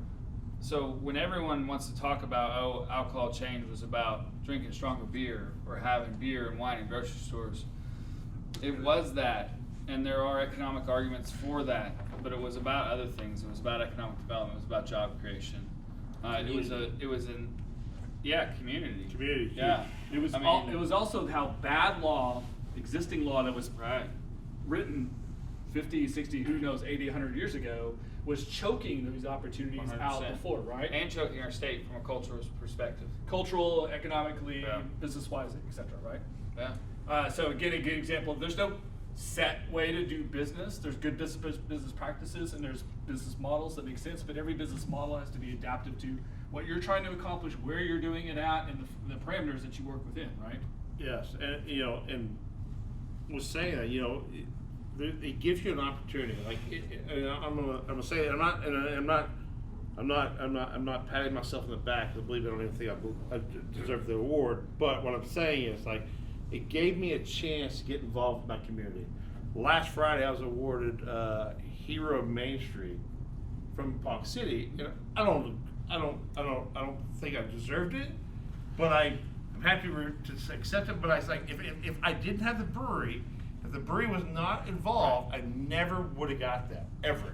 So when everyone wants to talk about, oh, alcohol change was about drinking stronger beer or having beer and wine in grocery stores, it was that, and there are economic arguments for that, but it was about other things. It was about economic development. It was about job creation. Community. Community. Yeah. It was. It was also how bad law, existing law that was written 50, 60, who knows, 80, 100 years ago, was choking those opportunities out 100%. before, right? And choking our state from a cultural perspective. Cultural, economically, Yeah. business-wise, etc. Right? Yeah. So again, a good example. There's no set way to do business. There's good business practices and there's business models that make sense, but every business model has to be adaptive to what you're trying to accomplish, where you're doing it at, and the parameters that you work within, right? Yes, and and was saying that it gives you an opportunity. Like I'm gonna say that I'm not patting myself on the back. I believe I don't even think I deserve the award. But what I'm saying is like it gave me a chance to get involved with my community. Last Friday I was awarded Hero of Main Street from Ponca City. I don't think I deserved it, but I'm happy to accept it. But I was like, if I didn't have the brewery, if the brewery was not involved, I never would have got that, ever.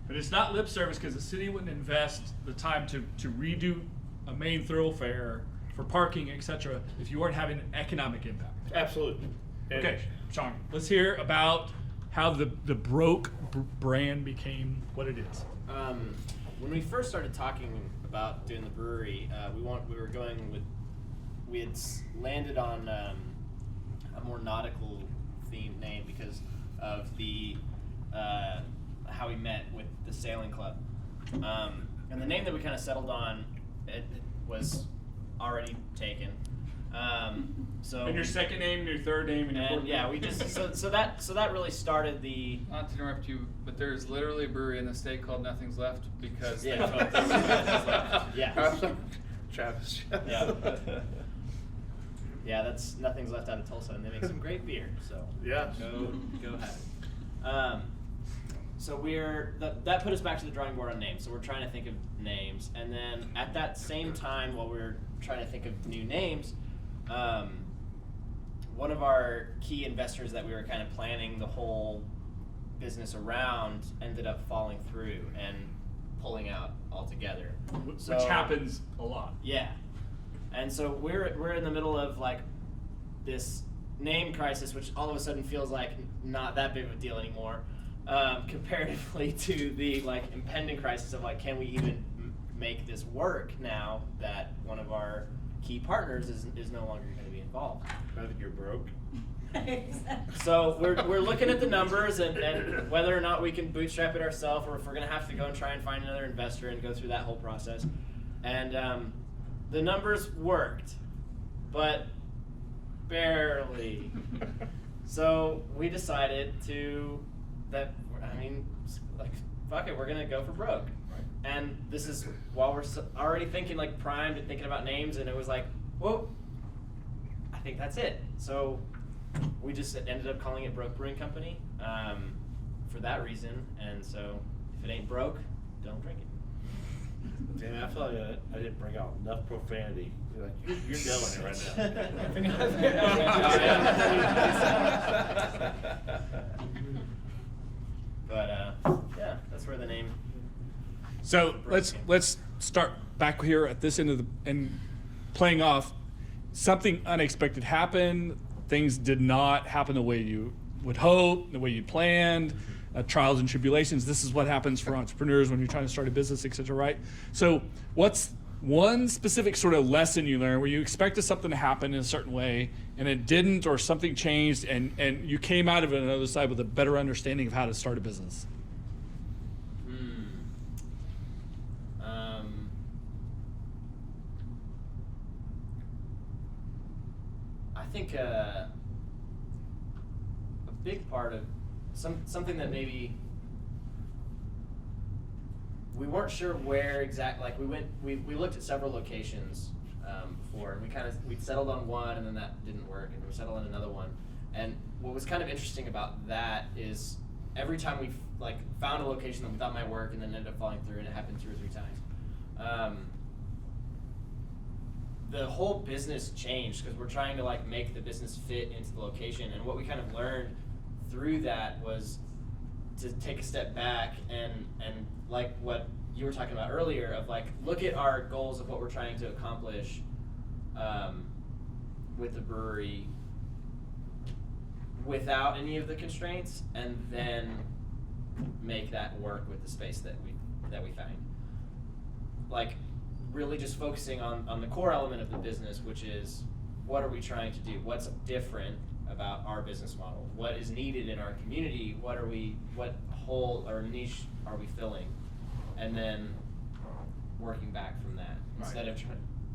But it's not lip service because the city wouldn't invest the time to redo a main thoroughfare for parking, etc. if you weren't having an economic impact. Absolutely. Okay, Sean, let's hear about how the Broke brand became what it is. When we first started talking about doing the brewery, we had landed on a more nautical themed name because of the how we met with the sailing club, and the name that we kind of settled on it was already taken. So And your second name, and your third name, and your fourth yeah, name. we just so that really started the. Not to interrupt you, but there's literally a brewery in the state called Nothing's Left because Yeah. they felt there was nothing's left. Yeah. Travis. Yeah. Yeah, that's Nothing's Left out of Tulsa, and they make some great beer. So Yes. go have it. So that put us back to the drawing board on names. So we're trying to think of names, and then at that same time, while we were trying to think of new names, one of our key investors that we were kind of planning the whole business around ended up falling through and pulling out altogether. Which happens a lot. Yeah. And so we're in the middle of like this name crisis, which all of a sudden feels like not that big of a deal anymore, comparatively to the like impending crisis of like, can we even make this work now that one of our key partners is no longer going to be involved? I think you're broke. So we're looking at the numbers and whether or not we can bootstrap it ourselves, or if we're going to have to go and try and find another investor and go through that whole process. And the numbers worked, but barely. So we decided fuck it, we're going to go for Broke. And this is while we're already thinking like primed and thinking about names, and it was like, well, I think that's it. So we just ended up calling it Broke Brewing Company for that reason. And so if it ain't broke, don't drink it. Damn, I feel like I didn't bring out enough profanity. You're like, you're nailing it right now. But yeah, that's where the name. So let's start back here at this end of and playing off. Something unexpected happened. Things did not happen the way you would hope, the way you planned. Trials and tribulations. This is what happens for entrepreneurs when you're trying to start a business, etc. Right? So what's one specific sort of lesson you learned where you expected something to happen in a certain way and it didn't, or something changed, and you came out of it on the other side with a better understanding of how to start a business? I think a big part of something that maybe we weren't sure where exactly. Like we looked at several locations before, and we settled on one, and then that didn't work, and we settled on another one. And what was kind of interesting about that is every time we like found a location that we thought might work, and then ended up falling through, and it happened 2 or 3 times. The whole business changed because we're trying to like make the business fit into the location, and what we kind of learned through that was to take a step back and like what you were talking about earlier of like look at our goals of what we're trying to accomplish with the brewery without any of the constraints, and then make that work with the space that we find. Like really just focusing on the core element of the business, which is what are we trying to do? What's different about our business model? What is needed in our community? What hole or niche are we filling? And then working back from that instead of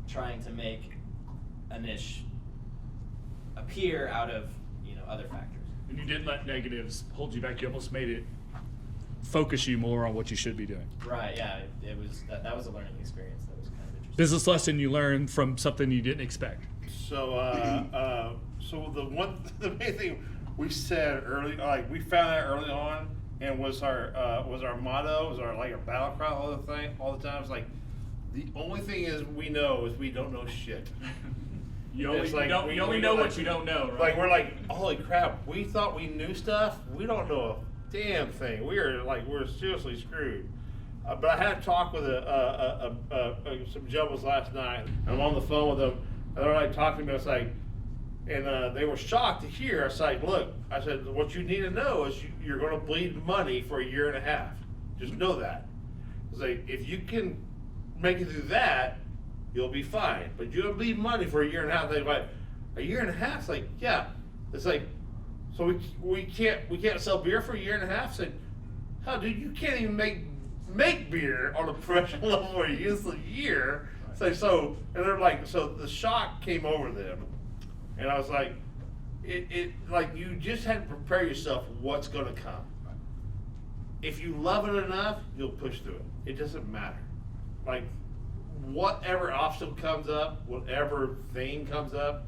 trying to make a niche appear out of other factors. And you didn't let negatives hold you back. You almost made it focus you more on what you should be doing. Right. Yeah. It was that was a learning experience. That was kind of interesting. Business lesson you learned from something you didn't expect. So, so the main thing we said early, like we found that early on, and was our motto, was our battle cry all the time. It's like the only thing is we don't know shit. You only know what you don't know, right? Like we're like, holy crap, we thought we knew stuff. We don't know a damn thing. We're seriously screwed. But I had a talk with some jumbles last night. I'm on the phone with them, and they're like talking to me. It's like, and they were shocked to hear. I was like, look, I said, what you need to know is you're going to bleed money for 1.5 years. Just know that. It's like if you can make it through that, you'll be fine. But you'll bleed money for 1.5 years. They're like, 1.5 years? It's like, yeah. It's like, so we can't sell beer for 1.5 years? I said, how, dude, you can't even make beer on a professional level for a year. So and they're like, so the shock came over them, and I was like, it like you just had to prepare yourself what's going to come. If you love it enough, you'll push through it. It doesn't matter. Like whatever obstacle comes up, whatever thing comes up,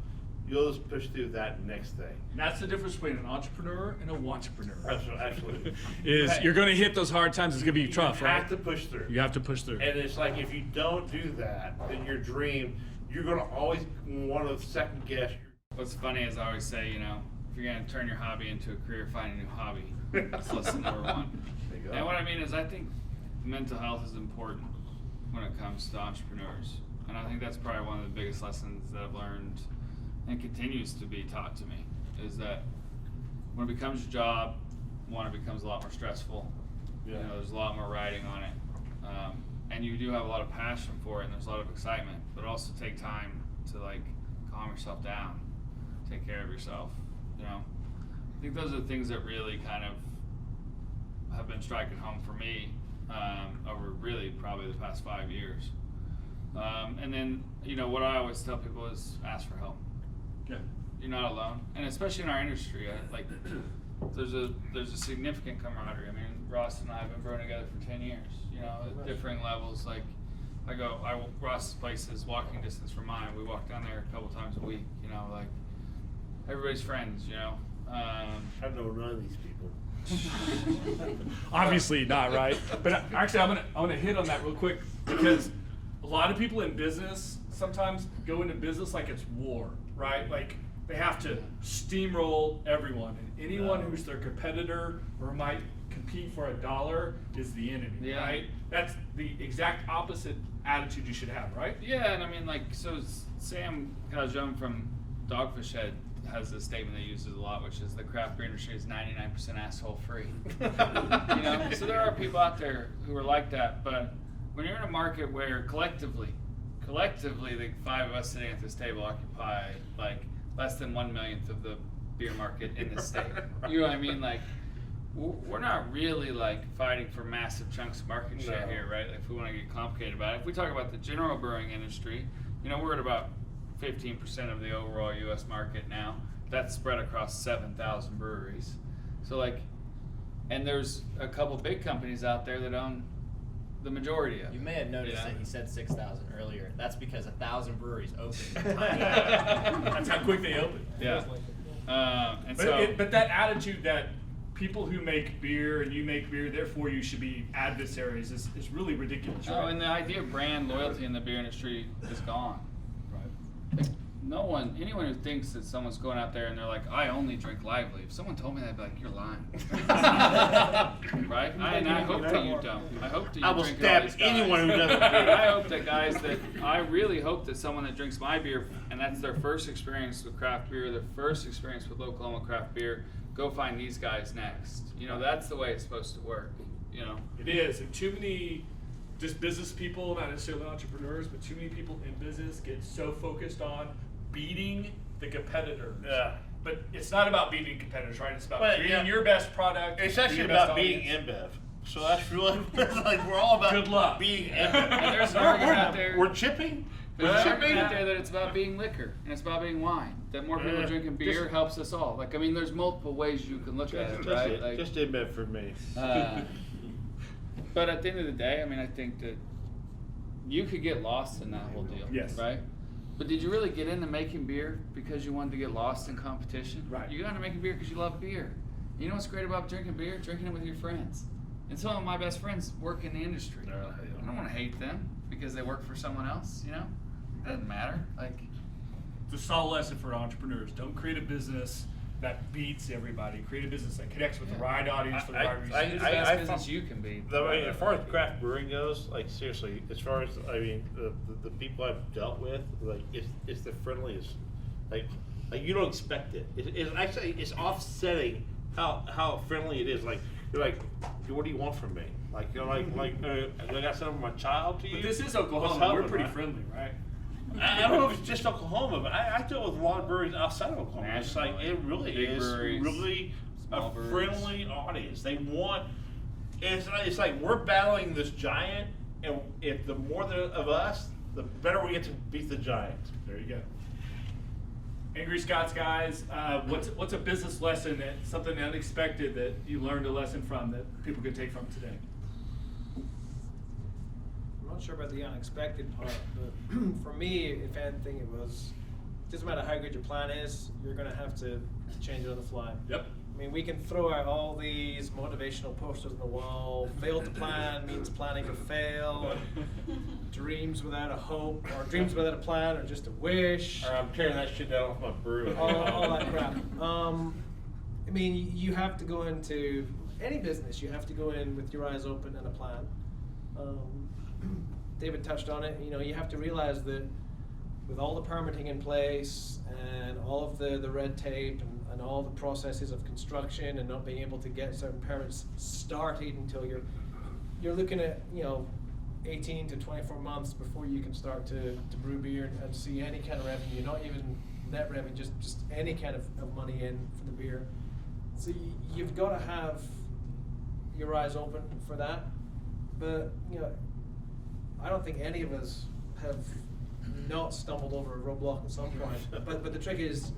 you'll just push through that next thing. And that's the difference between an entrepreneur and a wantrepreneur. Absolutely. Is you're going to hit those hard times. It's going to be tough, right? You have to push through. You have to push through. And it's like if you don't do that, then your dream, you're going to always want to second guess. What's funny is I always say, if you're going to turn your hobby into a career, find a new hobby. That's lesson number 1. And what I mean is I think mental health is important when it comes to entrepreneurs. And I think that's probably one of the biggest lessons that I've learned and continues to be taught to me, is that when it becomes your job, it becomes a lot more stressful. Yeah. There's a lot more riding on it. And you do have a lot of passion for it, and there's a lot of excitement, but also take time to calm yourself down, take care of yourself. I think those are the things that really kind of have been striking home for me over really probably the past 5 years. And then, what I always tell people is ask for help. Yeah. You're not alone, and especially in our industry, there's a significant camaraderie. I mean, Ross and I have been brewing together for 10 years. At different levels. Ross's place is walking distance from mine. We walk down there a couple times a week. Everybody's friends. I know none of these people. Obviously not, right? But actually, I'm gonna hit on that real quick, because a lot of people in business sometimes go into business like it's war, right? Like they have to steamroll everyone, and anyone who's their competitor or might compete for $1 is the enemy, right? That's the exact opposite attitude you should have, right? Yeah, and I mean, so Sam Caljon from Dogfish Head has this statement that he uses a lot, which is the craft beer industry is 99% asshole free. So there are people out there who are like that, but when you're in a market where collectively the 5 of us sitting at this table occupy less than 1/1,000,000th of the beer market in the state. You know what I mean? We're not really fighting for massive chunks of market share here, right? If we want to get complicated about it. If we talk about the general brewing industry, we're at about 15% of the overall U.S. market now. That's spread across 7,000 breweries. So and there's a couple big companies out there that own the majority of. You may have noticed Yeah. that he said 6,000 earlier. That's because 1,000 breweries opened. That's how quick they open. Yeah. And But, so, but that attitude that people who make beer and you make beer, therefore you should be adversaries is really ridiculous, oh, right? and the idea of brand loyalty in the beer industry is gone. Right. Like, anyone who thinks that someone's going out there and they're like, I only drink Lively. If someone told me that, I'd be like, you're lying. Right? And I hope that you don't. I hope that you I will drink stab all these anyone guys. who doesn't drink. I hope that I really hope that someone that drinks my beer and that's their first experience with craft beer, their first experience with Oklahoma craft beer, go find these guys next. You know, that's the way it's supposed to work. You know? It is, and too many just business people, not necessarily entrepreneurs, but too many people in business get so focused on beating the competitors. Yeah. But it's not about beating competitors, right? It's about Well, creating yeah. your best product. It's for actually your best about beating audience. InBev. So that's really, it's like we're all about Good luck. beating And InBev. there's an argument out there. We're chipping. There's We're an argument chipping. out there that it's about being liquor and it's about being wine. That more people Yeah. drinking beer Just- helps us all. Like, I mean, there's multiple ways you can look at it, right? Like, Just InBev for me. but at the end of the day, I mean, I think that you could get lost in that whole deal, Yes. right? But did you really get into making beer because you wanted to get lost in competition? Right. You got into making beer because you love beer. You know what's great about drinking beer? Drinking it with your friends. And some of my best friends work in the industry. I don't want to hate them because they work for someone else, you know? It doesn't matter. Like, It's a solid lesson for entrepreneurs. Don't create a business that beats everybody. Create a business that connects with the right audience for the right reasons. be the best business you can be. As far as craft brewing goes, like seriously, as far as the people I've dealt with, like it's the friendliest. Like you don't expect it. It's actually offsetting how friendly it is. Like you're like, what do you want from me? Like you're like I got sent over my child to you. But this is What's Oklahoma. We're happening, pretty right? friendly, right? I don't know if it's just Oklahoma, but I deal with a lot of breweries outside of Oklahoma. It's like it really Big is breweries, really small a breweries. friendly audience. They want it's like we're battling this giant, and if the more of us, the better we get to beat the giant. There you go. Angry Scots guys, what's a business lesson that something unexpected that you learned a lesson from that people could take from today? I'm not sure about the unexpected part, but for me, if anything, it was doesn't matter how good your plan is, you're going to have to change it on the fly. Yep. I mean, we can throw out all these motivational posters on the wall. Fail to plan means planning to fail. Dreams without a hope, or dreams without a plan, or just a wish. Or I'm tearing that shit down off my brew. all that crap. I mean, you have to go into any business. You have to go in with your eyes open and a plan. David touched on it. You know, you have to realize that with all the permitting in place and all of the red tape and all the processes of construction and not being able to get certain permits started until you're looking at 18 to 24 months before you can start to brew beer and see any kind of revenue, not even net revenue, just any kind of money in for the beer. So you've got to have your eyes open for that. But I don't think any of us have not stumbled over a roadblock at some point. But the trick is,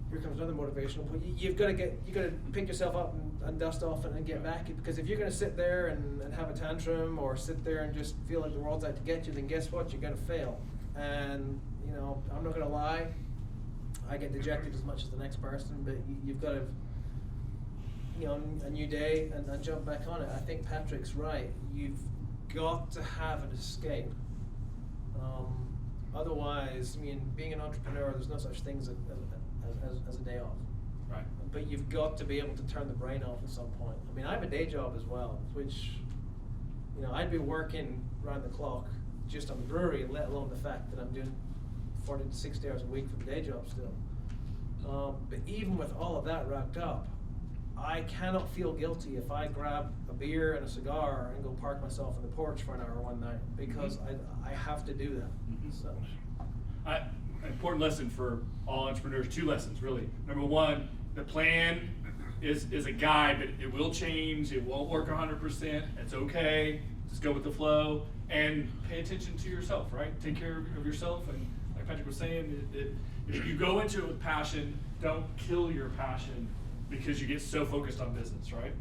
here comes another motivational point. You've got to pick yourself up and dust off and get back. Because if you're going to sit there and have a tantrum or sit there and just feel like the world's out to get you, then guess what? You're going to fail. And I'm not going to lie. I get dejected as much as the next person, but you've got to, a new day and jump back on it. I think Patrick's right. You've got to have an escape. Otherwise, I mean, being an entrepreneur, there's no such thing as a day off. Right. But you've got to be able to turn the brain off at some point. I mean, I have a day job as well, which, I'd be working around the clock just on the brewery, let alone the fact that I'm doing 40 to 60 hours a week for the day job still. But even with all of that wrapped up, I cannot feel guilty if I grab a beer and a cigar and go park myself on the porch for an hour one night, because I have to do that. So. An important lesson for all entrepreneurs, 2 lessons really. Number 1, the plan is a guide, but it will change. It won't work 100%. It's okay. Just go with the flow and pay attention to yourself, right? Take care of yourself. And like Patrick was saying, if you go into it with passion, don't kill your passion because you get so focused on business, right?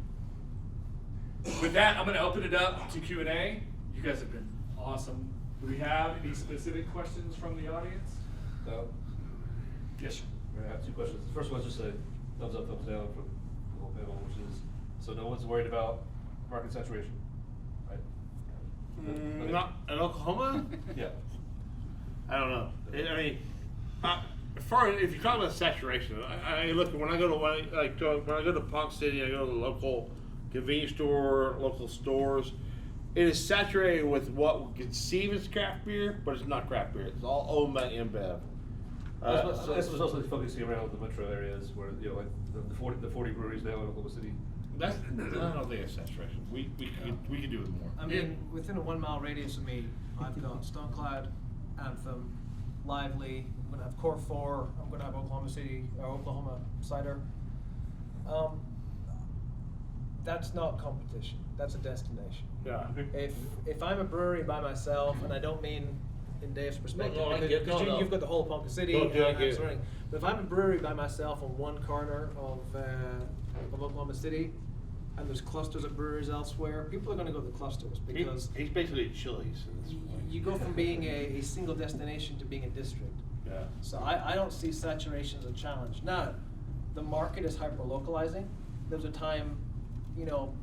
With that, I'm going to open it up to Q&A. You guys have been awesome. Do we have any specific questions from the audience? No. Yes, sir. I have two questions. The first one's just a thumbs up, thumbs down from the whole panel, which is, so no one's worried about market saturation, right? Not in Oklahoma? Yeah. I don't know. I mean, as far as if you talk about saturation, I look when I go to Ponce City, I go to the local convenience store, local stores. It is saturated with what we conceive as craft beer, but it's not craft beer. It's all owned by InBev. This was also focusing around the metro areas where, you know, like the 40 breweries now in Oklahoma City. I don't think it's saturation. We could do it more. I mean, within a 1 mile radius of me, I've got Stone Cloud, Anthem, Lively. I'm gonna have Core 4. I'm gonna have Oklahoma City or Oklahoma Cider. That's not competition. That's a destination. Yeah. If I'm a brewery by myself, and I don't mean in Dave's perspective, No, I get- because no. you've got the whole of Ponca City, No, and yeah, I I'm get it. surrounding. But if I'm a brewery by myself on one corner of Oklahoma City, and there's clusters of breweries elsewhere, people are going to go to the clusters because He's basically Chili's in this point. you go from being a single destination to being a district. Yeah. So I don't see saturation as a challenge. Now, the market is hyper-localizing. There was a time, you know,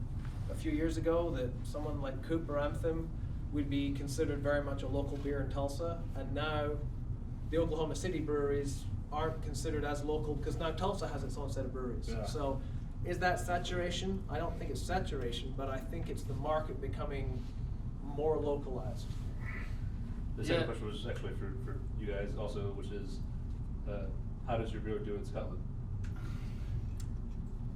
a few years ago that someone like Coop or Anthem would be considered very much a local beer in Tulsa, and now the Oklahoma City breweries aren't considered as local because now Tulsa has its own set of breweries. Yeah. So is that saturation? I don't think it's saturation, but I think it's the market becoming more localized. The second Yeah. question was actually for you guys also, which is, how does your beer do in Scotland?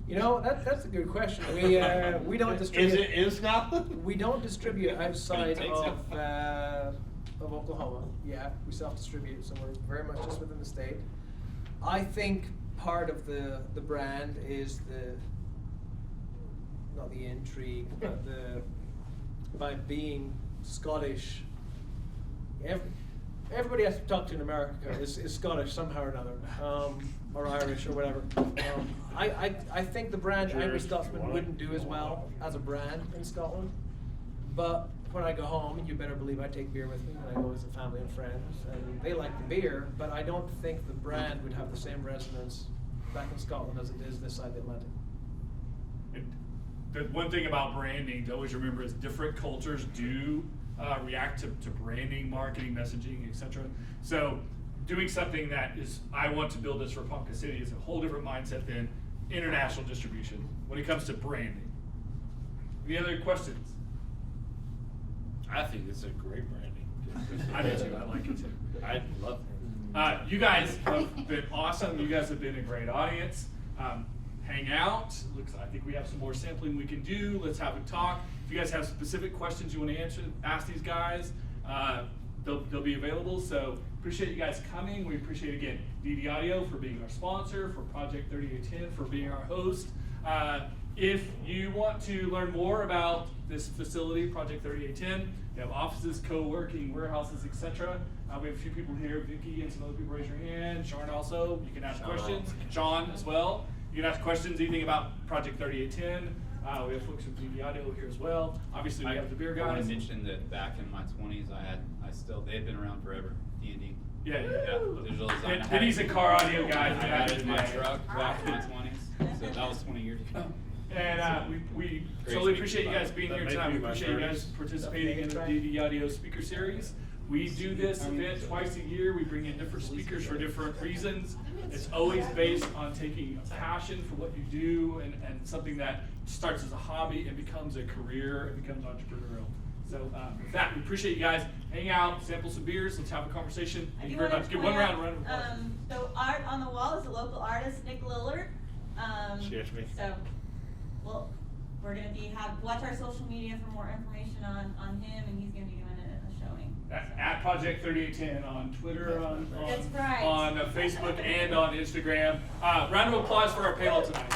You know, that's a good question. We don't distribute. Is it in Scotland? We don't distribute outside Think so. of Oklahoma. Yeah, we self-distribute, so we're very much just within the state. I think part of the brand is not the intrigue, but by being Scottish. Everybody has to talk to in America is Scottish somehow or another, or Irish or whatever. I think the brand Angry Scotsman wouldn't do as well as a brand in Scotland, but when I go home, you better believe I take beer with me when I go visit family and friends, and they like the beer, but I don't think the brand would have the same resonance back in Scotland as it is this side of the Atlantic. And the one thing about branding to always remember is different cultures do react to branding, marketing, messaging, etc. So doing something that is, I want to build this for Ponca City is a whole different mindset than international distribution when it comes to branding. Any other questions? I think it's a great branding. I do too, I like it too. I love it. You guys have been awesome. You guys have been a great audience. Hang out. I think we have some more sampling we can do. Let's have a talk. If you guys have specific questions you want to ask these guys, they'll be available. So appreciate you guys coming. We appreciate, again, DD Audio for being our sponsor, for Project 3810 for being our host. If you want to learn more about this facility, Project 3810, we have offices, co-working, warehouses, etc. We have a few people here, Vicky and some other people, raise your hand. Sean also, you can ask questions. Sean as well. You can ask questions, anything about Project 3810. We have folks from DD Audio here as well. Obviously, we have the beer I want guys. to mention that back in my 20s, they had been around forever, D&D. Yeah. Digital design. And he's a car audio guy. I had it in my truck back in my 20s, so that was 20 years ago. And we totally appreciate you guys being here tonight. We appreciate you guys participating in the DD Audio Speaker Series. We do this event twice a year. We bring in different speakers for different reasons. It's always based on taking a passion for what you do and something that starts as a hobby and becomes a career and becomes entrepreneurial. So with that, we appreciate you guys. Hang out, sample some beers. Let's have a conversation. Thank you very much. Give one round of applause. So art on the wall is a local artist, Nick Lillard. Cheers, me. So, well, we're gonna watch our social media for more information on him, and he's gonna be doing a showing. At Project 3810 on Twitter, That's right. on Facebook, and on Instagram. Round of applause for our panel tonight.